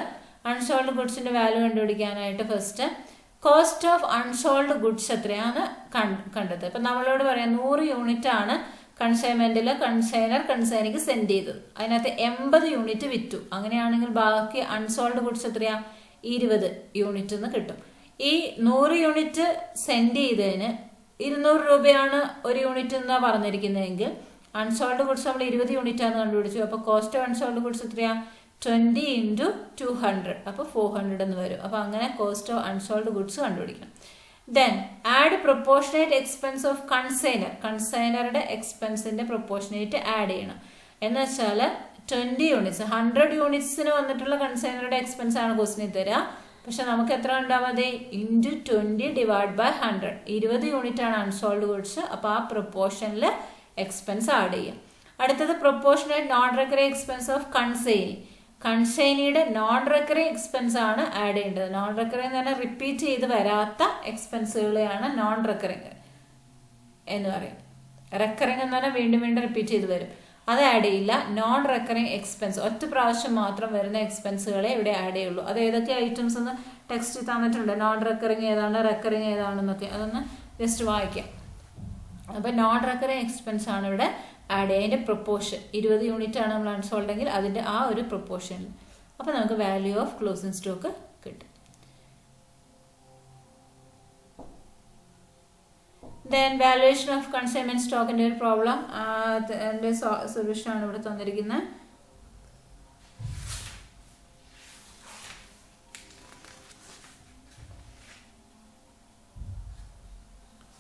അൺസോൾഡ് ഗുഡ്സിൻ്റെ വാല്യൂ കണ്ടുപിടിക്കാനായിട്ട് first cost of unsold goods എത്രയാണ് കണ്ടെത്തുക. ഇപ്പം നമ്മളോട് പറയാം 100 യൂണിറ്റ് ആണ് കൺസൈൻമെൻറ്റിൽ കൺസൈനിക്ക് സെൻഡ് ചെയ്തത്. അതിനകത്ത് 80 യൂണിറ്റ് വിറ്റു. അങ്ങനെയാണെങ്കിൽ ബാക്കി അൺസോൾഡ് ഗുഡ്സ് എത്രയാ 20 യൂണിറ്റ് എന്ന് കിട്ടും. ഈ 100 യൂണിറ്റ് സെൻഡ് ചെയ്തതിന് 200 രൂപയാണ് ഒരു യൂണിറ്റ് എന്നാ പറഞ്ഞിരിക്കുന്നതെങ്കിൽ അൺസോൾഡ് ഗുഡ്സ് നമ്മൾ 20 യൂണിറ്റ് ആണ് കണ്ടുപിടിച്ചു. അപ്പോൾ കോസ്റ്റ് ഓഫ് അൺസോൾഡ് ഗുഡ്സ് എത്രയാ 20 × 200, അപ്പോൾ 400 എന്ന് വരും. അപ്പോൾ അങ്ങനെ കോസ്റ്റ് ഓഫ് അൺസോൾഡ് ഗുഡ്സ് കണ്ടുപിടിക്കണം. Then add proportionate expense of കൺസൈനറുടെ എക്സ്പെൻസിന്റെ പ്രൊപ്പോർഷനേറ്റ് ആഡ് ചെയ്യണം. എന്ന് വെച്ചാൽ 20 യൂണിറ്റ്സ് 100 യൂണിറ്റ്സിന് വന്നിട്ടുള്ള കൺസൈനറുടെ എക്സ്പെൻസ് ആണ് ക്വസ്റ്റിനിൽ തരിക. പക്ഷെ നമുക്ക് എത്ര കണ്ടാൽ മതി × 20 ഡിവൈഡ് ബൈ 100. 20 യൂണിറ്റ് ആണ് അൺസോൾഡ് ഗുഡ്സ്. അപ്പോൾ ആ പ്രൊപ്പോർഷനിൽ എക്സ്പെൻസ് ആഡ് ചെയ്യാം. അടുത്തത് proportionate non recurring expense of കൺസൈനിയുടെ നോൺ റെക്കറിംഗ് എക്സ്പെൻസ് ആണ് ആഡ് ചെയ്യേണ്ടത്. നോൺ റെക്കറിംഗ് എന്ന് പറഞ്ഞാൽ റിപ്പീറ്റ് ചെയ്ത് വരാത്ത എക്സ്പെൻസുകളെയാണ് നോൺ റെക്കറിംഗ് എന്ന് പറയും. റെക്കറിംഗ് എന്ന് പറഞ്ഞാൽ വീണ്ടും വീണ്ടും റിപ്പീറ്റ് ചെയ്ത് വരും, അത് ആഡ് ചെയ്യില്ല. നോൺ റെക്കറിംഗ് എക്സ്പെൻസ് ഒറ്റ പ്രാവശ്യം മാത്രം വരുന്ന എക്സ്പെൻസുകളെ ഇവിടെ ആഡ് ചെയ്യുള്ളൂ. അത് ഏതൊക്കെ ഐറ്റംസ് എന്ന് ടെക്സ്റ്റ് തന്നിട്ടുണ്ട്. നോൺ റെക്കറിംഗ് ഏതാണ്, റെക്കറിംഗ് ഏതാണെന്നൊക്കെ അതൊന്ന് ജസ്റ്റ് വായിക്കാം. അപ്പോൾ നോൺ റെക്കറിംഗ് എക്സ്പെൻസ് ആണ് ഇവിടെ ആഡ് ചെയ്യുക. അതിൻ്റെ പ്രൊപ്പോർഷൻ 20 യൂണിറ്റ് ആണ് നമ്മൾ അൺസോൾഡ് എങ്കിൽ അതിൻ്റെ ആ ഒരു പ്രൊപ്പോർഷനിൽ. അപ്പോൾ നമുക്ക് വാല്യൂ ഓഫ് ക്ലോസിംഗ് സ്റ്റോക്ക് കിട്ടും. ദെൻ വാല്യുവേഷൻ ഓഫ് കൺസൈൻമെന്റ് സ്റ്റോക്കിൻ്റെ ഒരു പ്രോബ്ലം, അതിൻ്റെ സൊല്യൂഷൻ ആണ് ഇവിടെ തന്നിരിക്കുന്നത്.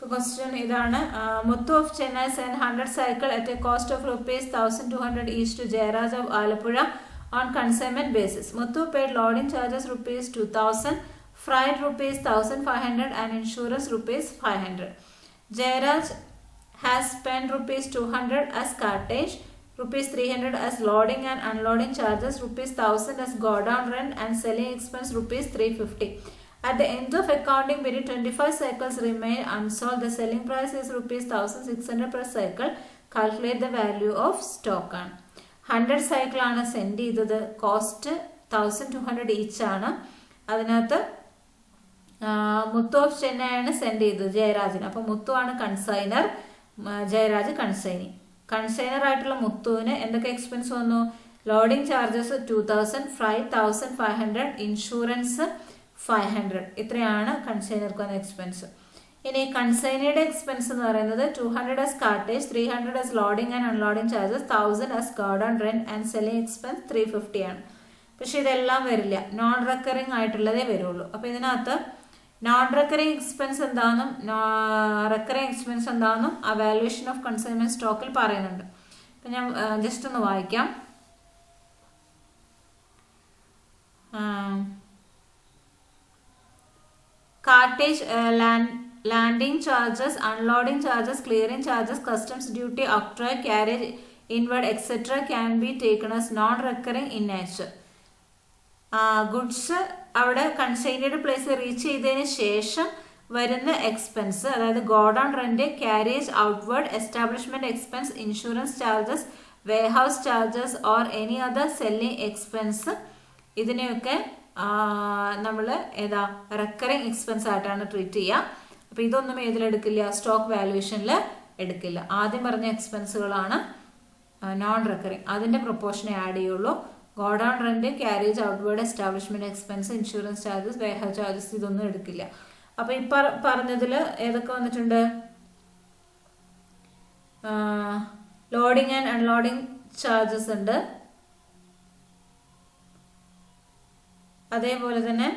Question ഇതാണ്. Muthu of Chennai sent 100 cycle at a cost of ₹1,200 each to Jayaraj of Alappuzha on consignment basis. Muthu paid loading charges ₹2,000, freight ₹1,500 and insurance ₹500. Jayaraj has spent ₹200 as cartage, ₹300 as loading and unloading charges, ₹1,000 as godown rent and selling expense ₹350. At the end of accounting period, 25 cycles remain unsold. The selling price is ₹1,600 per cycle. Calculate the value of stock. 100 cycle ആണ് send ചെയ്തത്. Cost 1,200 each ആണ്. അതിനകത്ത് മുത്തു of Chennai ആണ് send ചെയ്തത് ജയരാജിന്. അപ്പോൾ മുത്തു ആണ് consignor, Jayaraj consignee. Consignor ആയിട്ടുള്ള മുത്തുവിന് എന്തൊക്കെ എക്സ്പെൻസ് വന്നു? Loading charges 2,000, freight 1,500, insurance 500. ഇത്രയാണ് കൺസൈനർക്ക് വന്ന എക്സ്പെൻസ്. ഇനി കൺസൈനയുടെ എക്സ്പെൻസ് എന്ന് പറയുന്നത് 200 as cartage, 300 as loading and unloading charges, 1,000 as godown rent and selling expense 350 ആണ്. പക്ഷെ ഇതെല്ലാം വരില്ല, നോൺ റെക്കറിംഗ് ആയിട്ടുള്ളതേ വരുള്ളൂ. അപ്പോൾ ഇതിനകത്ത് നോൺ റെക്കറിംഗ് എക്സ്പെൻസ് എന്താണെന്നും റെക്കറിംഗ് എക്സ്പെൻസ് എന്താണെന്നും ആ വാല്യുവേഷൻ ഓഫ് കൺസൈൻമെന്റ് സ്റ്റോക്കിൽ പറയുന്നുണ്ട്. അപ്പം ഞാൻ ജസ്റ്റ് ഒന്ന് വായിക്കാം. cartage, landing charges, unloading charges, clearing charges, customs duty, octroi, carriage inward, etc. can be taken as non-recurring in nature. Goods അവിടെ കൺസൈൻഡ് പ്ലേസ് റീച്ച് ചെയ്തതിന് ശേഷം വരുന്ന എക്സ്പെൻസ്, അതായത് godown rent, carriage outward, establishment expense, insurance charges, warehouse charges or any other selling expense, ഇതിനെയൊക്കെ നമ്മൾ ഏതാ recurring expense ആയിട്ടാണ് treat ചെയ്യുക. അപ്പോൾ ഇതൊന്നും ഏതിലെടുക്കില്ല, സ്റ്റോക്ക് വാല്യൂഷനിൽ എടുക്കില്ല. ആദ്യം പറഞ്ഞ എക്സ്പെൻസുകളാണ് നോൺ റെക്കറിങ്, അതിൻ്റെ പ്രൊപ്പോർഷനെ ആഡ് ചെയ്യുള്ളൂ. Godown rent, carriage outward, establishment expense, insurance charges, warehouse charges ഇതൊന്നും എടുക്കില്ല. അപ്പോൾ ഈ പറഞ്ഞതിൽ ഏതൊക്കെ വന്നിട്ടുണ്ട്? ലോഡിങ് ആൻഡ് അൺലോഡിങ് ചാർജസ് ഉണ്ട്, അതേപോലെ തന്നെ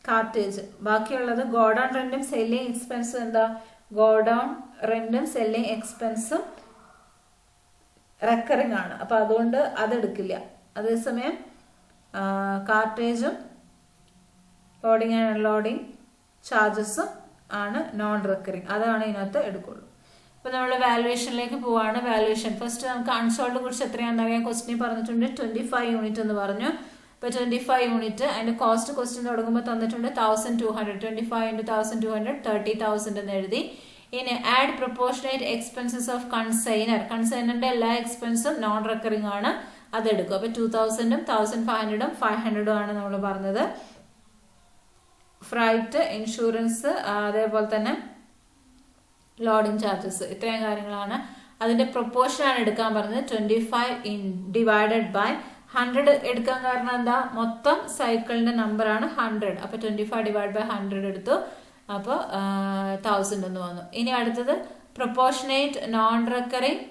കാർട്ടേജ്. ബാക്കിയുള്ളത് ഗോഡൌൺ റെന്റും സെല്ലിംഗ് എക്സ്പെൻസും എന്താ? ഗോഡൌൺ റെന്റും സെല്ലിംഗ് എക്സ്പെൻസും റെക്കറിങ് ആണ്, അപ്പോൾ അതുകൊണ്ട് അതെടുക്കില്ല. അതേസമയം കാർട്ടേജും ലോഡിങ് ആൻഡ് അൺലോഡിങ് ചാർജസും ആണ് നോൺ റെക്കറിങ്, അതാണ് ഇതിനകത്ത് എടുക്കുള്ളൂ. അപ്പോൾ നമ്മൾ വാല്യുവേഷനിലേക്ക് പോവാണ്. വാല്യുവേഷൻ ഫസ്റ്റ് നമുക്ക് അൺസോൾഡ് ഗുഡ്സ് എത്രയാണെന്ന് അറിയാം. ക്വസ്റ്റിനിൽ പറഞ്ഞിട്ടുണ്ട് 25 യൂണിറ്റ് എന്ന് പറഞ്ഞു. ഇപ്പോൾ 25 യൂണിറ്റ്, അതിൻ്റെ കോസ്റ്റ് ക്വസ്റ്റ്യൻ തുടങ്ങുമ്പോൾ തന്നിട്ടുണ്ട് 1200. 25 × 1200 30,000 എന്ന് എഴുതി. ഇനി add proportionate expenses of consignor. കൺസൈനറിന്റെ എല്ലാ എക്സ്പെൻസും നോൺ റെക്കറിങ് ആണ്, അതെടുക്കും. അപ്പോൾ 2000ഉം 1500ഉം 500ഉം ആണ് നമ്മൾ പറഞ്ഞത്. ഫ്രൈറ്റ്, ഇൻഷുറൻസ്, അതേപോലെ തന്നെ ലോഡിങ് ചാർജസ്, ഇത്രയും കാര്യങ്ങളാണ്. അതിന്റെ പ്രൊപ്പോർഷനാണ് എടുക്കാൻ പറഞ്ഞത്. 25 ഡിവൈഡഡ് ബൈ 100 എടുക്കാൻ കാരണം എന്താ? മൊത്തം സൈക്കിളിന്റെ നമ്പർ ആണ് 100. അപ്പോൾ 25 ഡിവൈഡ് ബൈ 100 എടുത്തു, അപ്പോൾ 1000 എന്ന് വന്നു. ഇനി അടുത്തത് proportionate non recurring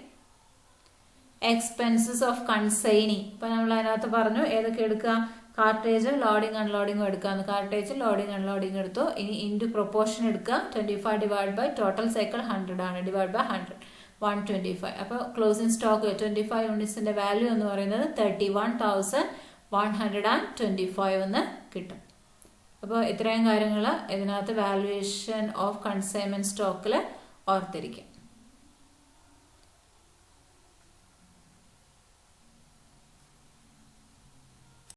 expenses of consigning. ഇപ്പൊ നമ്മൾ അതിനകത്ത് പറഞ്ഞു ഏതൊക്കെ എടുക്കുക? കാർട്ടേജും ലോഡിങ് അൺലോഡിങ്ങും എടുക്കാന്ന്. കാർട്ടേജ് ലോഡിങ് അൺലോഡിങ് എടുത്തു. ഇനി ഇൻറ്റു പ്രൊപ്പോർഷൻ എടുക്കുക. 25 ഡിവൈഡ് ബൈ ടോട്ടൽ സൈക്കിൾ 100 ആണ്, ഡിവൈഡ് ബൈ 100 125. അപ്പോൾ ക്ലോസിംഗ് സ്റ്റോക്ക് 25 യൂണിറ്റ്സിന്റെ വാല്യൂ എന്ന് പറയുന്നത് 31,125 എന്ന് കിട്ടും. അപ്പോൾ ഇത്രയും കാര്യങ്ങൾ ഇതിനകത്ത് വാല്യുവേഷൻ ഓഫ് കൺസൈൻമെന്റ് സ്റ്റോക്കിൽ ഓർത്തിരിക്കും.